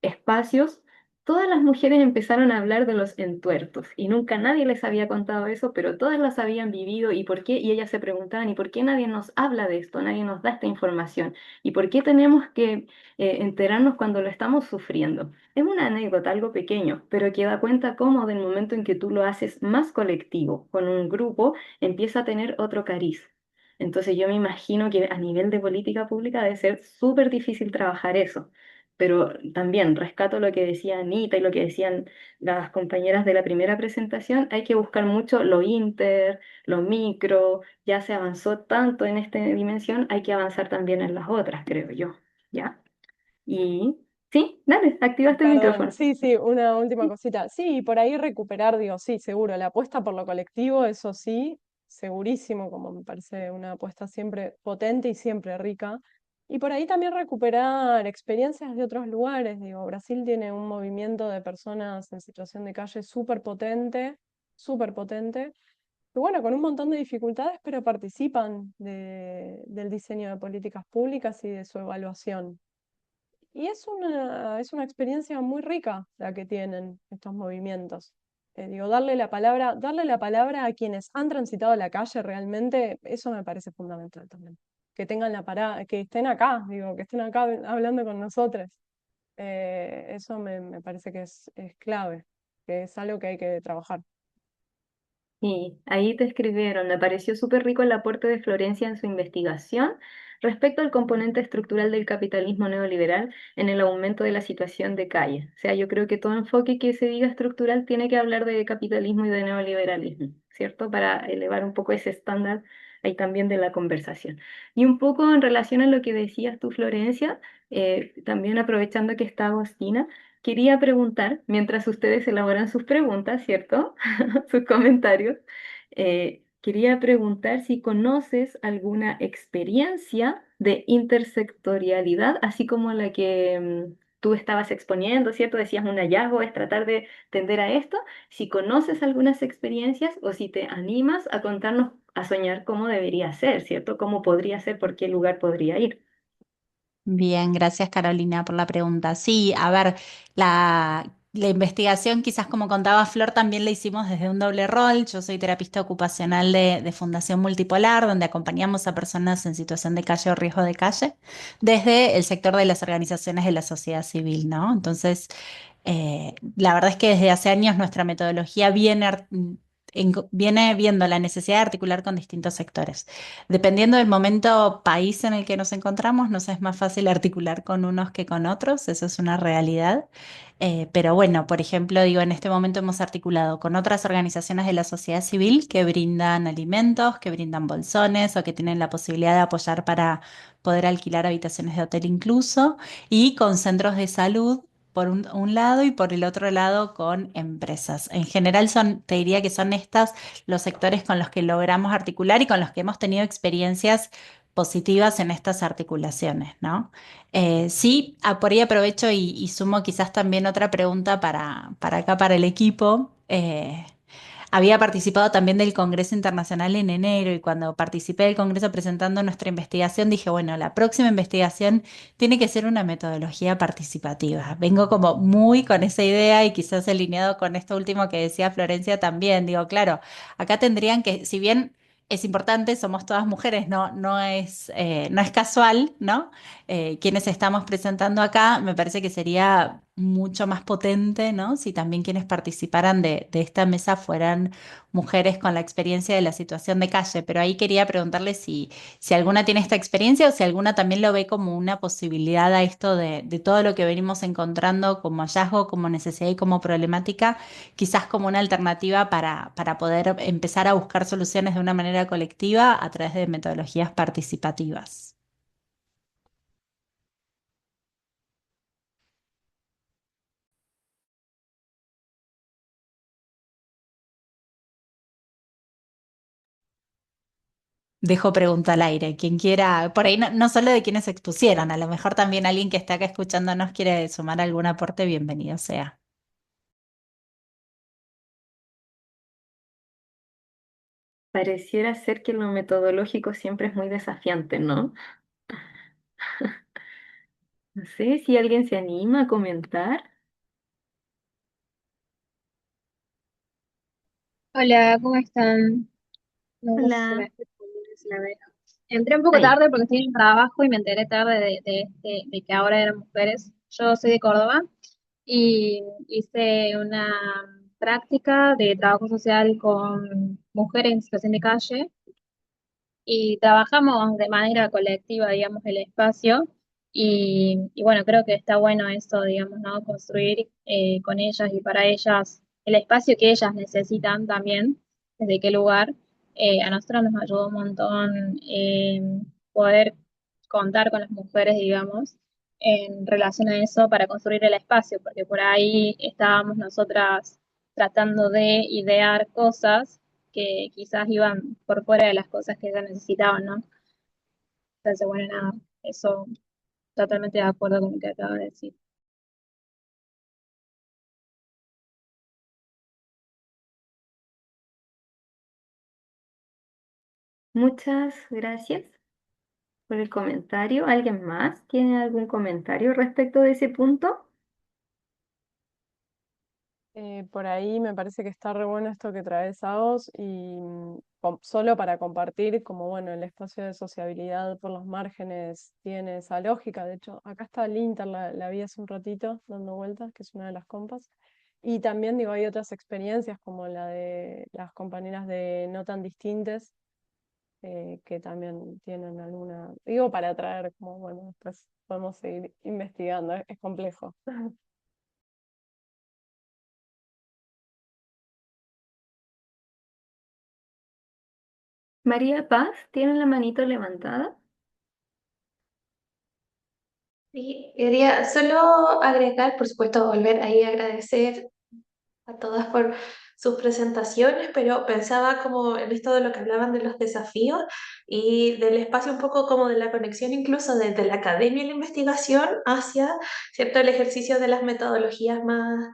espacios, todas las mujeres empezaron a hablar de los entuertos y nunca nadie les había contado eso, pero todas las habían vivido y por qué, y ellas se preguntaban, ¿y por qué nadie nos habla de esto? Nadie nos da esta información. ¿Y por qué tenemos que enterarnos cuando lo estamos sufriendo? Es una anécdota, algo pequeño, pero que da cuenta cómo del momento en que tú lo haces más colectivo, con un grupo, empieza a tener otro cariz. Entonces yo me imagino que a nivel de política pública debe ser súper difícil trabajar eso, pero también rescato lo que decía Anita y lo que decían las compañeras de la primera presentación, hay que buscar mucho lo inter, lo micro, ya se avanzó tanto en esta dimensión, hay que avanzar también en las otras, creo yo, ¿ya? Y sí, dale, activaste el Perdón, micrófono. sí, sí, una última cosita. Sí, por ahí recuperar, digo, sí, seguro, la apuesta por lo colectivo, eso sí, segurísimo, como me parece una apuesta siempre potente y siempre rica. Y por ahí también recuperar experiencias de otros lugares, digo, Brasil tiene un movimiento de personas en situación de calle súper potente, que bueno, con un montón de dificultades, pero participan del diseño de políticas públicas y de su evaluación. Y es una experiencia muy rica la que tienen estos movimientos. Digo, darle la palabra a quienes han transitado la calle realmente, eso me parece fundamental también. Que tengan la parada, que estén acá, digo, que estén acá hablando con nosotros. Eso me parece que es clave, que es algo que hay que trabajar. Sí, ahí te escribieron. Me pareció súper rico el aporte de Florencia en su investigación respecto al componente estructural del capitalismo neoliberal en el aumento de la situación de calle. O sea, yo creo que todo enfoque que se diga estructural tiene que hablar de capitalismo y de neoliberalismo, ¿cierto? Para elevar un poco ese estándar ahí también de la conversación. Y un poco en relación a lo que decías tú, Florencia, también aprovechando que está Agostina. Quería preguntar, mientras ustedes elaboran sus preguntas, ¿cierto? Sus comentarios, quería preguntar si conoces alguna experiencia de intersectorialidad, así como la que tú estabas exponiendo, ¿cierto? Decías un hallazgo es tratar de tender a esto. Si conoces algunas experiencias o si te animas a contarnos, a soñar cómo debería ser, ¿cierto? Cómo podría ser, por qué lugar podría ir. Bien, gracias Carolina por la pregunta. Sí, a ver, La investigación, quizás como contaba Flor, también la hicimos desde un doble rol. Yo soy terapista ocupacional de Fundación Multipolar, donde acompañamos a personas en situación de calle o riesgo de calle, desde el sector de las organizaciones de la sociedad civil, ¿no? Entonces, la verdad es que desde hace años nuestra metodología viene viendo la necesidad de articular con distintos sectores. Dependiendo del momento país en el que nos encontramos, nos es más fácil articular con unos que con otros, eso es una realidad. Pero bueno, por ejemplo, digo, en este momento hemos articulado con otras organizaciones de la sociedad civil que brindan alimentos, que brindan bolsones o que tienen la posibilidad de apoyar para poder alquilar habitaciones de hotel incluso, y con centros de salud por un lado y por el otro lado con empresas. En general son, te diría que son estos los sectores con los que logramos articular y con los que hemos tenido experiencias positivas en estas articulaciones, ¿no? Sí, por ahí aprovecho y sumo quizás también otra pregunta para acá, para el equipo. Había participado también del Congreso Internacional en enero y cuando participé del Congreso presentando nuestra investigación dije, bueno, la próxima investigación tiene que ser una metodología participativa. Vengo como muy con esa idea y quizás alineado con esto último que decía Florencia también. Digo, claro, acá tendrían que, si bien es importante, somos todas mujeres, no es casual, ¿no? Quienes estamos presentando acá, me parece que sería mucho más potente, ¿no? Si también quienes participaran de esta mesa fueran mujeres con la experiencia de la situación de calle. Pero ahí quería preguntarle si alguna tiene esta experiencia o si alguna también lo ve como una posibilidad a esto de todo lo que venimos encontrando como hallazgo, como necesidad y como problemática, quizás como una alternativa para poder empezar a buscar soluciones de una manera colectiva a través de metodologías participativas. Dejo pregunta al aire. Quien quiera, por ahí no solo de quienes se expusieron, a lo mejor también alguien que está acá escuchándonos quiere sumar algún aporte, bienvenido sea. Pareciera ser que lo metodológico siempre es muy desafiante, ¿no? No sé si alguien se anima a comentar. Hola, ¿cómo están? No sé si se me Hola. escucha bien, si la veo. Entré un poco Ahí. tarde porque estoy en el trabajo y me enteré tarde de que ahora eran mujeres. Yo soy de Córdoba y hice una práctica de trabajo social con mujeres en situación de calle y trabajamos de manera colectiva, digamos, el espacio. Y bueno, creo que está bueno eso, digamos, ¿no? Construir con ellas y para ellas el espacio que ellas necesitan también, desde qué lugar. A nosotros nos ayudó un montón poder contar con las mujeres, digamos, en relación a eso para construir el espacio, porque por ahí estábamos nosotras tratando de idear cosas que quizás iban por fuera de las cosas que ellas necesitaban, ¿no? Entonces, bueno, nada, eso totalmente de acuerdo con lo que acaba de decir. Muchas gracias por el comentario. ¿Alguien más tiene algún comentario respecto de ese punto? Por ahí me parece que está re bueno esto que traes a vos y solo para compartir, como bueno, el espacio de sociabilidad por los márgenes tiene esa lógica. De hecho, acá está el Inter, la vi hace un ratito dando vueltas, que es una de las compas. Y también digo, hay otras experiencias como la de las compañeras de No Tan Distintes, que también tienen alguna, digo, para traer, como bueno, después podemos seguir investigando, es complejo. María Paz, ¿tiene la manito levantada? Sí, quería solo agregar, por supuesto, volver ahí a agradecer a todas por sus presentaciones, pero pensaba como en esto de lo que hablaban de los desafíos y del espacio un poco como de la conexión incluso desde la academia y la investigación hacia, ¿cierto?, el ejercicio de las metodologías más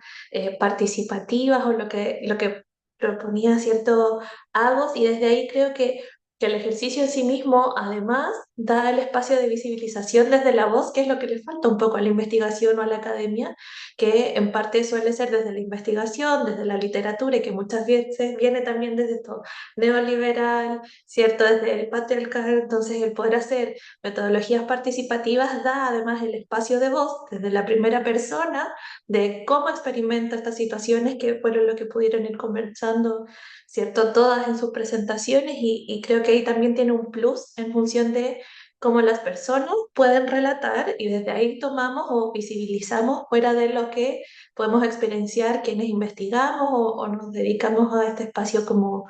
participativas o lo que proponía, ¿cierto?, Agos, y desde ahí creo que que el ejercicio en sí mismo además da el espacio de visibilización desde la voz, que es lo que le falta un poco a la investigación o a la academia, que en parte suele ser desde la investigación, desde la literatura y que muchas veces viene también desde esto neoliberal, ¿cierto? Desde el patriarcal, entonces el poder hacer metodologías participativas da además el espacio de voz desde la primera persona de cómo experimenta estas situaciones que fueron lo que pudieron ir conversando, ¿cierto? Todas en sus presentaciones y creo que ahí también tiene un plus en función de cómo las personas pueden relatar y desde ahí tomamos o visibilizamos fuera de lo que podemos experienciar quienes investigamos o nos dedicamos a este espacio como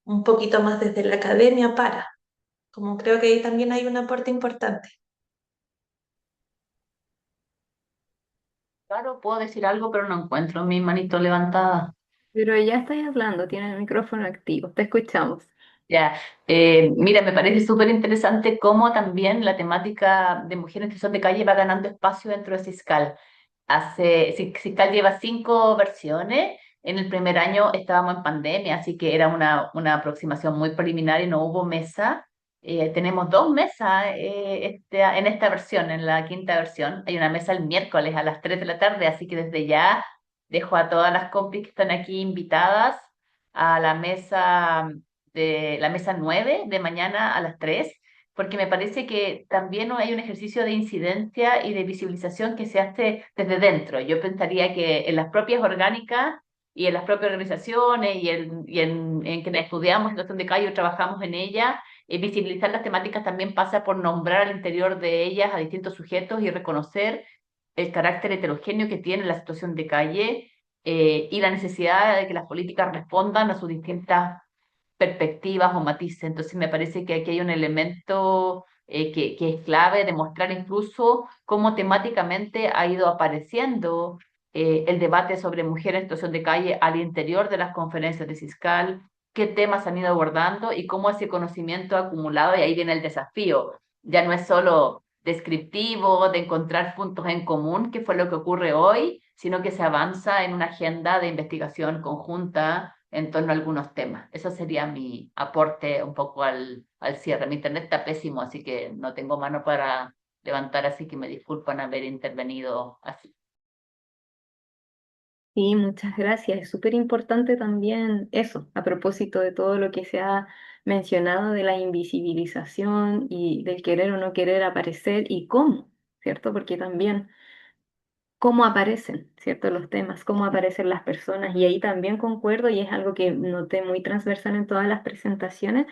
un poquito más desde la academia para, como creo que ahí también hay un aporte importante. Claro, puedo decir algo, pero no encuentro mi manito levantada. Pero ya estáis hablando, tiene el micrófono activo, te escuchamos. Ya, mira, me parece súper interesante cómo también la temática de mujeres en situación de calle va ganando espacio dentro de Ciscal. Ciscal lleva 5 versiones. En el primer año estábamos en pandemia, así que era una aproximación muy preliminar y no hubo mesa. Tenemos 2 mesas en esta versión, en la quinta versión. Hay una mesa el miércoles a las 3 de la tarde, así que desde ya dejo a todas las compis que están aquí invitadas a la mesa 9 de mañana a las 3 porque me parece que también hay un ejercicio de incidencia y de visibilización que se hace desde dentro. Yo pensaría que en las propias orgánicas y en las propias organizaciones en quienes estudiamos situación de calle o trabajamos en ella, visibilizar las temáticas también pasa por nombrar al interior de ellas a distintos sujetos y reconocer el carácter heterogéneo que tiene la situación de calle y la necesidad de que las políticas respondan a sus distintas perspectivas o matices. Entonces me parece que aquí hay un elemento que es clave de mostrar incluso cómo temáticamente ha ido apareciendo el debate sobre mujeres en situación de calle al interior de las conferencias de Ciscal, qué temas han ido abordando y cómo ese conocimiento acumulado, y ahí viene el desafío, ya no es solo descriptivo, de encontrar puntos en común, que fue lo que ocurre hoy, sino que se avanza en una agenda de investigación conjunta en torno a algunos temas. Eso sería mi aporte un poco al cierre. Mi internet está pésimo, así que no tengo mano para levantar, así que me disculpan haber intervenido así. Sí, muchas gracias. Es súper importante también eso, a propósito de todo lo que se ha mencionado de la invisibilización y del querer o no querer aparecer y cómo, ¿cierto? Porque también cómo aparecen, ¿cierto? Los temas, cómo aparecen las personas. Y ahí también concuerdo, y es algo que noté muy transversal en todas las presentaciones,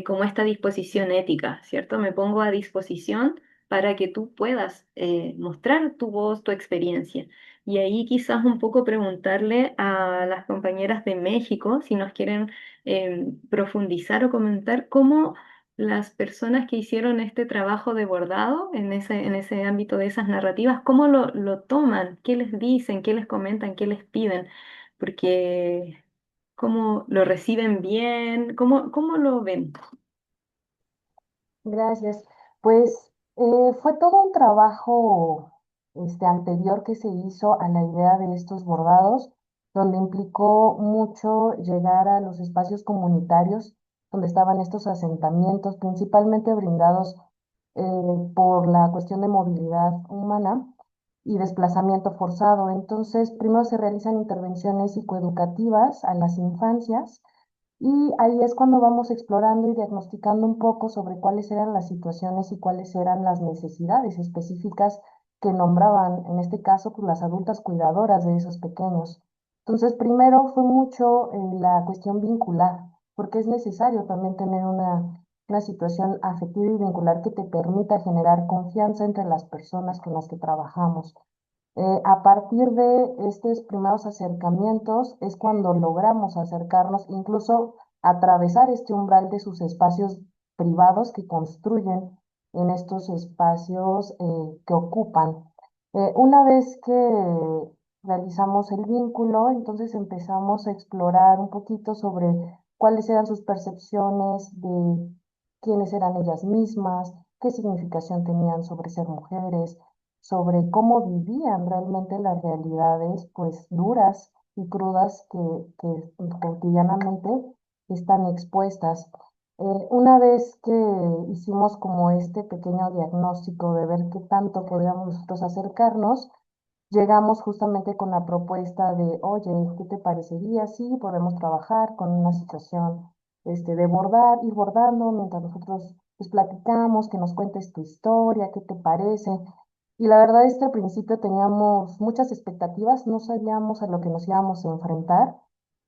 como esta disposición ética, ¿cierto? Me pongo a disposición para que tú puedas mostrar tu voz, tu experiencia. Y ahí quizás un poco preguntarle a las compañeras de México si nos quieren profundizar o comentar cómo las personas que hicieron este trabajo de bordado en ese ámbito de esas narrativas, ¿cómo lo toman? ¿Qué les dicen? ¿Qué les comentan? ¿Qué les piden? Porque, ¿cómo lo reciben bien? ¿Cómo lo ven? Gracias. Pues fue todo un trabajo anterior que se hizo a la idea de estos bordados, donde implicó mucho llegar a los espacios comunitarios donde estaban estos asentamientos, principalmente brindados por la cuestión de movilidad humana y desplazamiento forzado. Entonces, primero se realizan intervenciones psicoeducativas a las infancias y ahí es cuando vamos explorando y diagnosticando un poco sobre cuáles eran las situaciones y cuáles eran las necesidades específicas que nombraban, en este caso, pues, las adultas cuidadoras de esos pequeños. Entonces, primero fue mucho la cuestión vincular, porque es necesario también tener una situación afectiva y vincular que te permita generar confianza entre las personas con las que trabajamos. A partir de estos primeros acercamientos es cuando logramos acercarnos, incluso atravesar este umbral de sus espacios privados que construyen en estos espacios que ocupan. Una vez que realizamos el vínculo, entonces empezamos a explorar un poquito sobre cuáles eran sus percepciones de quiénes eran ellas mismas, qué significación tenían sobre ser mujeres, sobre cómo vivían realmente las realidades pues duras y crudas que cotidianamente están expuestas. Una vez que hicimos como este pequeño diagnóstico de ver qué tanto podíamos nosotros acercarnos, llegamos justamente con la propuesta de, oye, ¿qué te parecería si podemos trabajar con una situación de bordar, ir bordando mientras nosotros pues platicamos, que nos cuentes tu historia, qué te parece? Y la verdad es que al principio teníamos muchas expectativas, no sabíamos a lo que nos íbamos a enfrentar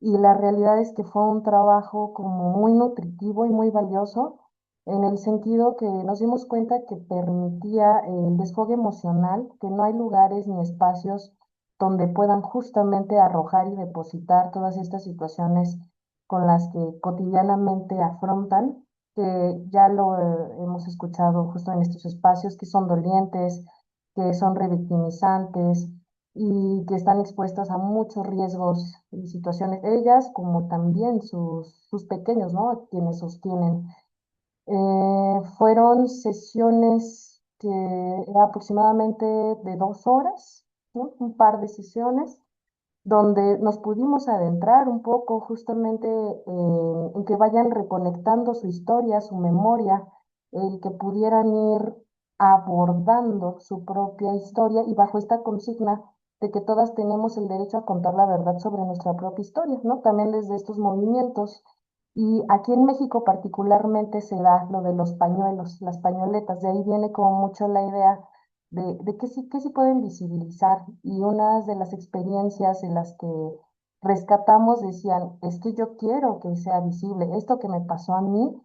y la realidad es que fue un trabajo como muy nutritivo y muy valioso en el sentido que nos dimos cuenta que permitía el desfogue emocional, que no hay lugares ni espacios donde puedan justamente arrojar y depositar todas estas situaciones con las que cotidianamente afrontan, que ya lo hemos escuchado justo en estos espacios, que son dolientes, que son revictimizantes y que están expuestas a muchos riesgos y situaciones, ellas como también sus pequeños, ¿no? Quienes sostienen. Fueron sesiones que aproximadamente de 2 horas, ¿no? Un par de sesiones donde nos pudimos adentrar un poco justamente en que vayan reconectando su historia, su memoria, el que pudieran ir abordando su propia historia y bajo esta consigna de que todas tenemos el derecho a contar la verdad sobre nuestra propia historia, ¿no? También desde estos movimientos. Y aquí en México particularmente se da lo de los pañuelos, las pañoletas, de ahí viene como mucho la idea de qué sí pueden visibilizar. Y unas de las experiencias en las que rescatamos decían, es que yo quiero que sea visible, esto que me pasó a mí,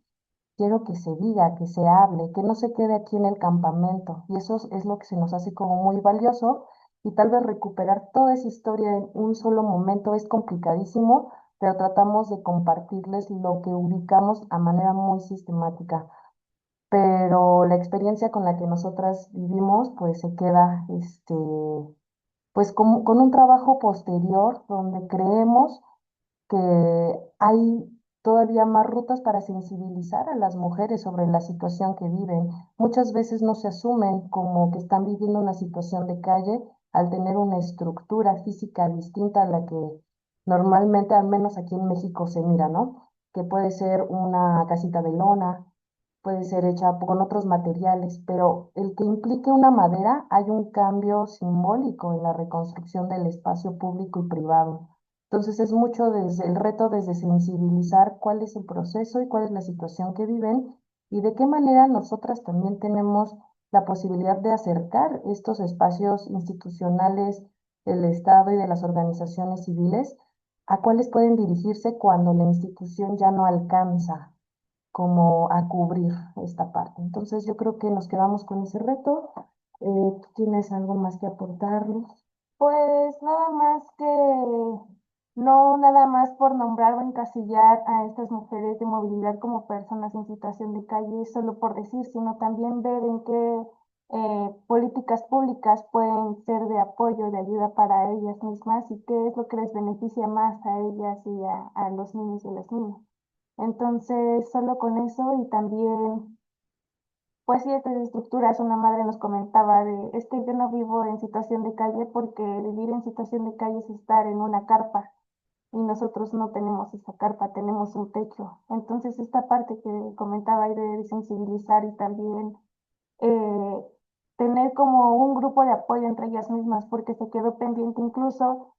quiero que se diga, que se hable, que no se quede aquí en el campamento. Y eso es lo que se nos hace como muy valioso. Y tal vez recuperar toda esa historia en un solo momento es complicadísimo, pero tratamos de compartirles lo que ubicamos a manera muy sistemática, pero la experiencia con la que nosotras vivimos, pues se queda, pues con un trabajo posterior donde creemos que hay todavía más rutas para sensibilizar a las mujeres sobre la situación que viven. Muchas veces no se asumen como que están viviendo una situación de calle al tener una estructura física distinta a la que normalmente, al menos aquí en México, se mira, ¿no? Que puede ser una casita de lona, puede ser hecha con otros materiales, pero el que implique una madera, hay un cambio simbólico en la reconstrucción del espacio público y privado. Entonces es mucho desde el reto, desde sensibilizar cuál es el proceso y cuál es la situación que viven y de qué manera nosotras también tenemos la posibilidad de acercar estos espacios institucionales del Estado y de las organizaciones civiles a cuáles pueden dirigirse cuando la institución ya no alcanza como a cubrir esta parte. Entonces yo creo que nos quedamos con ese reto. ¿Tú tienes algo más que aportarnos? Pues nada más que no nada más por nombrar o encasillar a estas mujeres de movilidad como personas en situación de calle, solo por decir, sino también ver en qué políticas públicas pueden ser de apoyo, de ayuda para ellas mismas y qué es lo que les beneficia más a ellas y a los niños y las niñas. Entonces, solo con eso y también pues sí, estas estructuras, una madre nos comentaba es que yo no vivo en situación de calle porque vivir en situación de calle es estar en una carpa y nosotros no tenemos esa carpa, tenemos un techo. Entonces, esta parte que comentaba ahí de sensibilizar y también eh, tener como un grupo de apoyo entre ellas mismas, porque se quedó pendiente incluso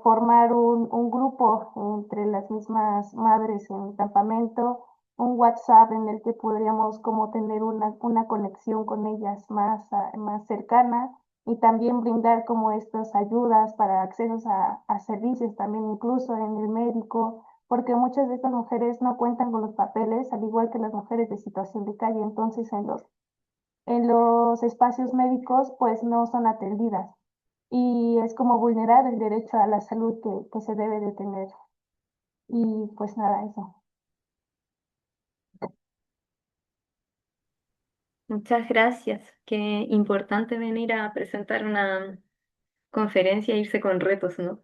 formar un grupo entre las mismas madres en el campamento, un WhatsApp en el que podríamos como tener una conexión con ellas más, más cercana y también brindar como estas ayudas para accesos a servicios también incluso en el médico, porque muchas de estas mujeres no cuentan con los papeles, al igual que las mujeres de situación de calle, entonces en los espacios médicos pues no son atendidas y es como vulnerar el derecho a la salud que se debe de tener. Y pues nada, eso. Muchas gracias. Qué importante venir a presentar una conferencia e irse con retos, ¿no?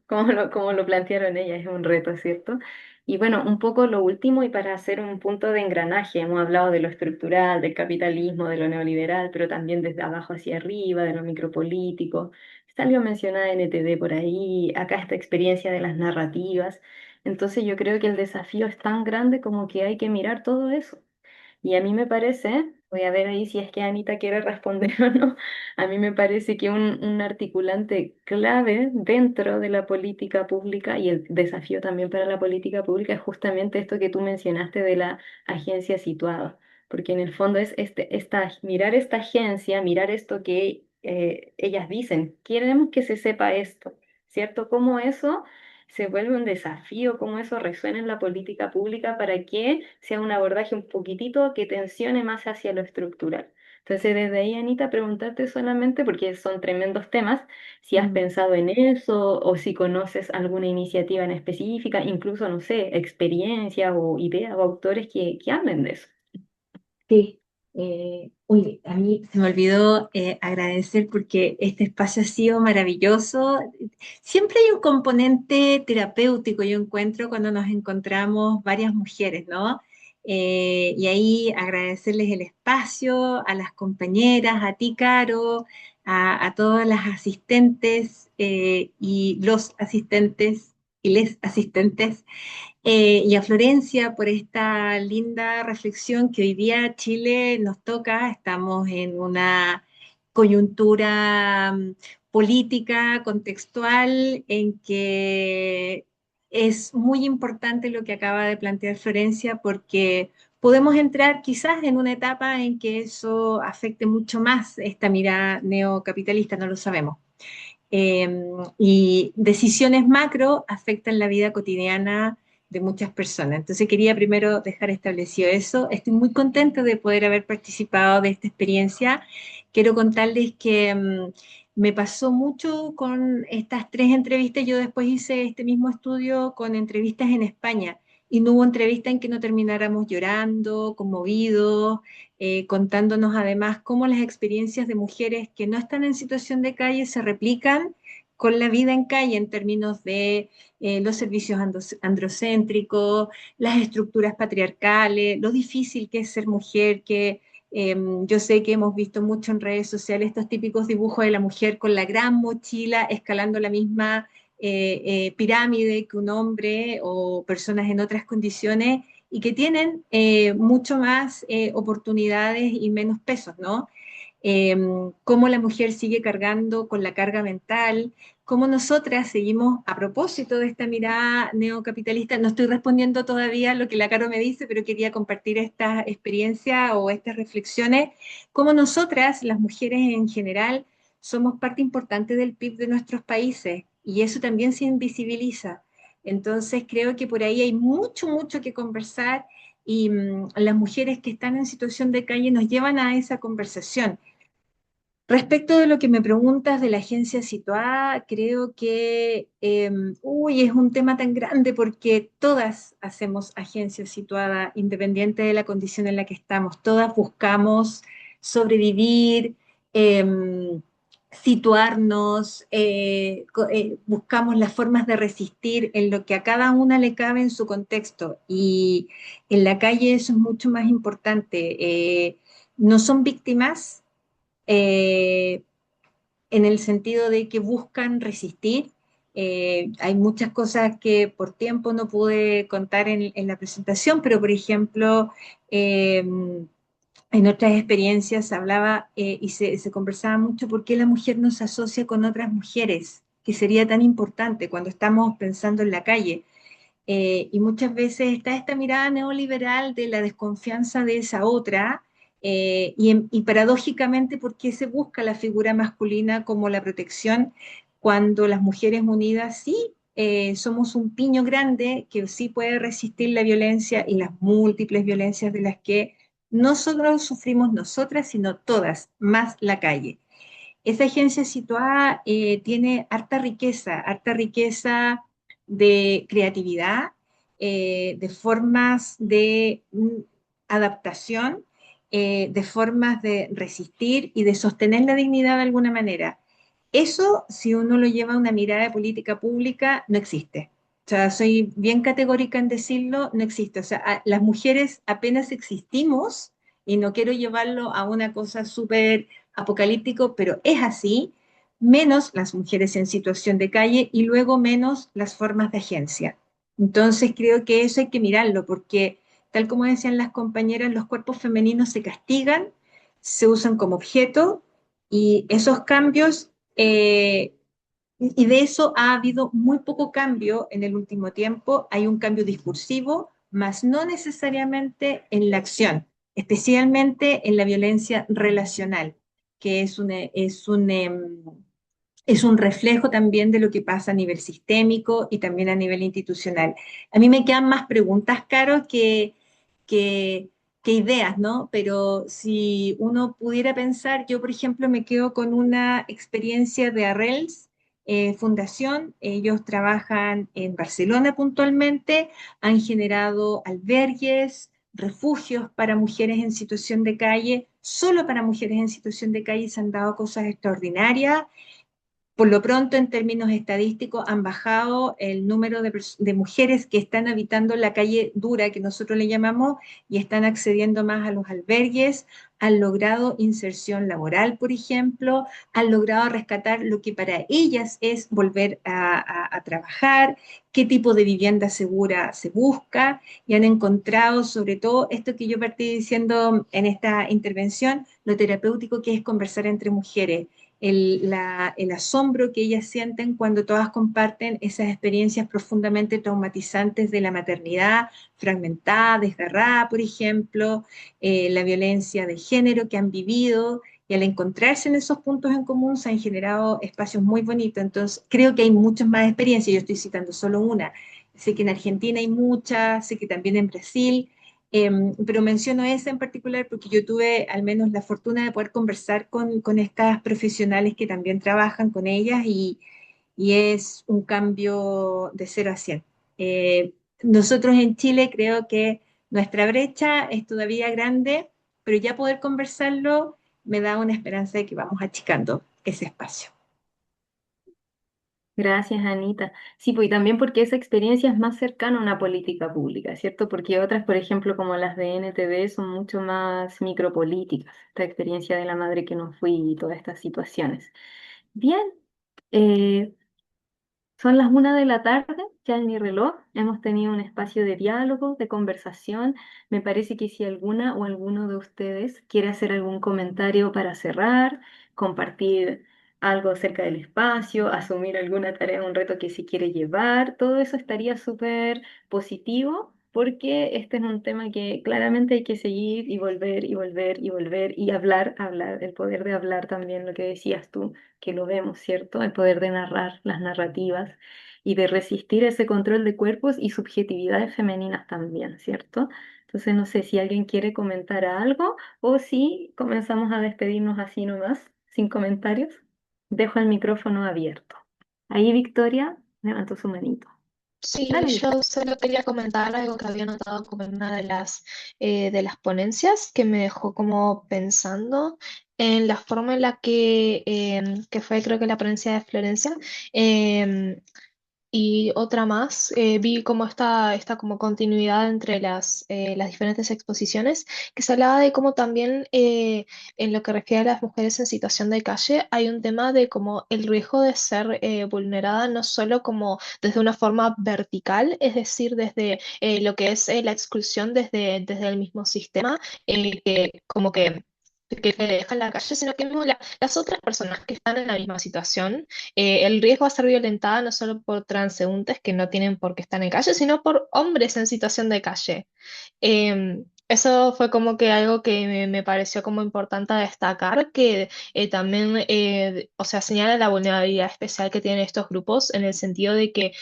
Como lo plantearon ellas, es un reto, ¿cierto? Y bueno, un poco lo último y para hacer un punto de engranaje, hemos hablado de lo estructural, del capitalismo, de lo neoliberal, pero también desde abajo hacia arriba, de lo micropolítico. Salió mencionada NTD por ahí, acá esta experiencia de las narrativas. Entonces yo creo que el desafío es tan grande como que hay que mirar todo eso. Y a mí me parece, voy a ver ahí si es que Anita quiere responder o no, a mí me parece que un articulante clave dentro de la política pública y el desafío también para la política pública es justamente esto que tú mencionaste de la agencia situada, porque en el fondo es mirar esta agencia, mirar esto que ellas dicen, queremos que se sepa esto, ¿cierto? Cómo eso se vuelve un desafío, cómo eso resuena en la política pública para que sea un abordaje un poquitito que tensione más hacia lo estructural. Entonces, desde ahí, Anita, preguntarte solamente, porque son tremendos temas, si has Mm. pensado en eso o si conoces alguna iniciativa en específica, incluso, no sé, experiencias o ideas o autores que hablen de eso. Sí, uy, a mí se me olvidó agradecer porque este espacio ha sido maravilloso. Siempre hay un componente terapéutico, yo encuentro, cuando nos encontramos varias mujeres, ¿no? Y ahí agradecerles el espacio, a las compañeras, a ti, Caro, a todas las asistentes y los asistentes y les asistentes y a Florencia por esta linda reflexión que hoy día Chile nos toca. Estamos en una coyuntura política, contextual, en que es muy importante lo que acaba de plantear Florencia porque podemos entrar quizás en una etapa en que eso afecte mucho más esta mirada neocapitalista, no lo sabemos. Eh, y decisiones macro afectan la vida cotidiana de muchas personas. Entonces quería primero dejar establecido eso. Estoy muy contenta de poder haber participado de esta experiencia. Quiero contarles que me pasó mucho con estas 3 entrevistas. Yo después hice este mismo estudio con entrevistas en España y no hubo entrevista en que no termináramos llorando, conmovidos, contándonos además cómo las experiencias de mujeres que no están en situación de calle se replican con la vida en calle en términos de los servicios androcéntricos, las estructuras patriarcales, lo difícil que es ser mujer, que yo sé que hemos visto mucho en redes sociales estos típicos dibujos de la mujer con la gran mochila escalando la misma pirámide que un hombre o personas en otras condiciones y que tienen mucho más oportunidades y menos pesos, ¿no? Cómo la mujer sigue cargando con la carga mental, cómo nosotras seguimos, a propósito de esta mirada neocapitalista, no estoy respondiendo todavía a lo que la Caro me dice, pero quería compartir esta experiencia o estas reflexiones, cómo nosotras, las mujeres en general, somos parte importante del PIB de nuestros países y eso también se invisibiliza. Entonces creo que por ahí hay mucho, mucho que conversar y las mujeres que están en situación de calle nos llevan a esa conversación. Respecto de lo que me preguntas de la agencia situada, creo que es un tema tan grande porque todas hacemos agencia situada, independiente de la condición en la que estamos. Todas buscamos sobrevivir, situarnos, buscamos las formas de resistir en lo que a cada una le cabe en su contexto. Y en la calle eso es mucho más importante. No son víctimas eh, en el sentido de que buscan resistir. Hay muchas cosas que por tiempo no pude contar en la presentación, pero por ejemplo, eh, en otras experiencias se hablaba y se conversaba mucho por qué la mujer no se asocia con otras mujeres, que sería tan importante cuando estamos pensando en la calle. Y muchas veces está esta mirada neoliberal de la desconfianza de esa otra, y paradójicamente, ¿por qué se busca la figura masculina como la protección cuando las mujeres unidas sí somos un piño grande que sí puede resistir la violencia y las múltiples violencias de las que no solo sufrimos nosotras, sino todas, más la calle? Esa agencia situada tiene harta riqueza de creatividad, de formas de adaptación, de formas de resistir y de sostener la dignidad de alguna manera. Eso, si uno lo lleva a una mirada de política pública, no existe. O sea, soy bien categórica en decirlo, no existe. O sea, las mujeres apenas existimos, y no quiero llevarlo a una cosa súper apocalíptico, pero es así, menos las mujeres en situación de calle y luego menos las formas de agencia. Entonces creo que eso hay que mirarlo porque, tal como decían las compañeras, los cuerpos femeninos se castigan, se usan como objeto y esos cambios, y de eso ha habido muy poco cambio en el último tiempo. Hay un cambio discursivo, mas no necesariamente en la acción, especialmente en la violencia relacional, que es un reflejo también de lo que pasa a nivel sistémico y también a nivel institucional. A mí me quedan más preguntas, Caro, que, que ideas, ¿no? Pero si uno pudiera pensar, yo por ejemplo me quedo con una experiencia de Arrels Fundación. Ellos trabajan en Barcelona puntualmente, han generado albergues, refugios para mujeres en situación de calle, solo para mujeres en situación de calle se han dado cosas extraordinarias. Por lo pronto, en términos estadísticos, han bajado el número de mujeres que están habitando la calle dura, que nosotros le llamamos, y están accediendo más a los albergues, han logrado inserción laboral, por ejemplo, han logrado rescatar lo que para ellas es volver a trabajar, qué tipo de vivienda segura se busca, y han encontrado sobre todo esto que yo partí diciendo en esta intervención, lo terapéutico que es conversar entre mujeres, el asombro que ellas sienten cuando todas comparten esas experiencias profundamente traumatizantes de la maternidad, fragmentada, desgarrada, por ejemplo, la violencia de género que han vivido, y al encontrarse en esos puntos en común se han generado espacios muy bonitos. Entonces, creo que hay muchas más experiencias, yo estoy citando solo una. Sé que en Argentina hay muchas, sé que también en Brasil. Pero menciono esa en particular porque yo tuve al menos la fortuna de poder conversar con estas profesionales que también trabajan con ellas y es un cambio de 0 a 100. Nosotros en Chile creo que nuestra brecha es todavía grande, pero ya poder conversarlo me da una esperanza de que vamos achicando ese espacio. Gracias, Anita. Sí, pues y también porque esa experiencia es más cercana a una política pública, ¿cierto? Porque otras, por ejemplo, como las de NTV, son mucho más micropolíticas. Esta experiencia de la madre que no fui y todas estas situaciones. Bien, eh, son las 1 de la tarde, ya en mi reloj. Hemos tenido un espacio de diálogo, de conversación. Me parece que si alguna o alguno de ustedes quiere hacer algún comentario para cerrar, compartir algo acerca del espacio, asumir alguna tarea, un reto que se quiere llevar, todo eso estaría súper positivo. Porque este es un tema que claramente hay que seguir y volver y volver y volver y hablar, hablar, el poder de hablar también, lo que decías tú, que lo vemos, ¿cierto? El poder de narrar las narrativas y de resistir ese control de cuerpos y subjetividades femeninas también, ¿cierto? Entonces no sé si alguien quiere comentar algo o si comenzamos a despedirnos así nomás, sin comentarios. Dejo el micrófono abierto. Ahí Victoria levantó su manito. Sí, Dale, yo Victoria. solo quería comentar algo que había notado como en una de las ponencias que me dejó como pensando en la forma en la que fue creo que la ponencia de Florencia. em, Y otra más, vi como esta como continuidad entre las diferentes exposiciones, que se hablaba de cómo también en lo que refiere a las mujeres en situación de calle, hay un tema de como el riesgo de ser vulnerada no solo como desde una forma vertical, es decir, desde lo que es la exclusión desde el mismo sistema, que como que te deja en la calle, sino que mismo las otras personas que están en la misma situación, el riesgo a ser violentada no solo por transeúntes que no tienen por qué estar en calle, sino por hombres en situación de calle. Eso fue como que algo que me pareció como importante destacar, que también, o sea, señala la vulnerabilidad especial que tienen estos grupos en el sentido de que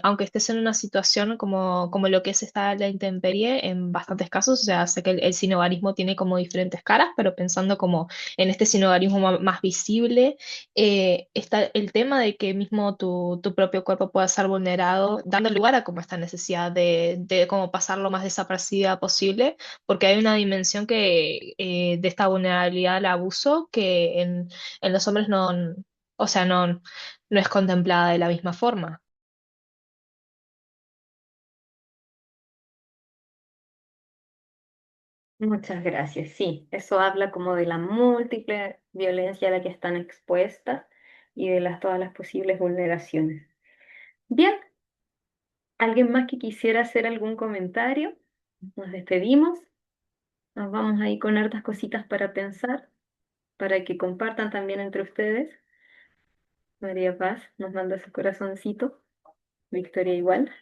aunque estés en una situación como lo que es esta la intemperie en bastantes casos, o sea, sé que el sinhogarismo tiene como diferentes caras, pero pensando como en este sinhogarismo más visible, está el tema de que mismo tu propio cuerpo pueda ser vulnerado, dando lugar a como esta necesidad de como pasar lo más desapercibida posible, porque hay una dimensión de esta vulnerabilidad al abuso que en los hombres no, o sea, no es contemplada de la misma forma. Muchas gracias. Sí, eso habla como de la múltiple violencia a la que están expuestas y de todas las posibles vulneraciones. Bien, ¿Alguien más que quisiera hacer algún comentario? Nos despedimos. Nos vamos ahí con hartas cositas para pensar, para que compartan también entre ustedes. María Paz nos manda su corazoncito. Victoria igual.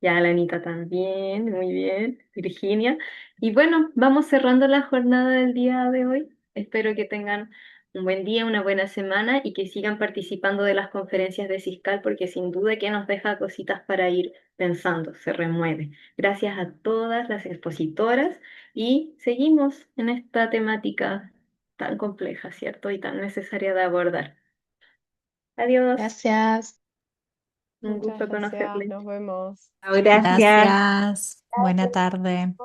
Ya la Anita también, muy bien. Virginia. Y bueno, vamos cerrando la jornada del día de hoy. Espero que tengan un buen día, una buena semana y que sigan participando de las conferencias de Ciscal porque sin duda que nos deja cositas para ir pensando, se remueve. Gracias a todas las expositoras y seguimos en esta temática tan compleja, ¿cierto? Y tan necesaria de abordar. Adiós, Gracias. un Muchas gusto gracias, conocerles. nos vemos. Gracias. Gracias. Buena Gracias. tarde.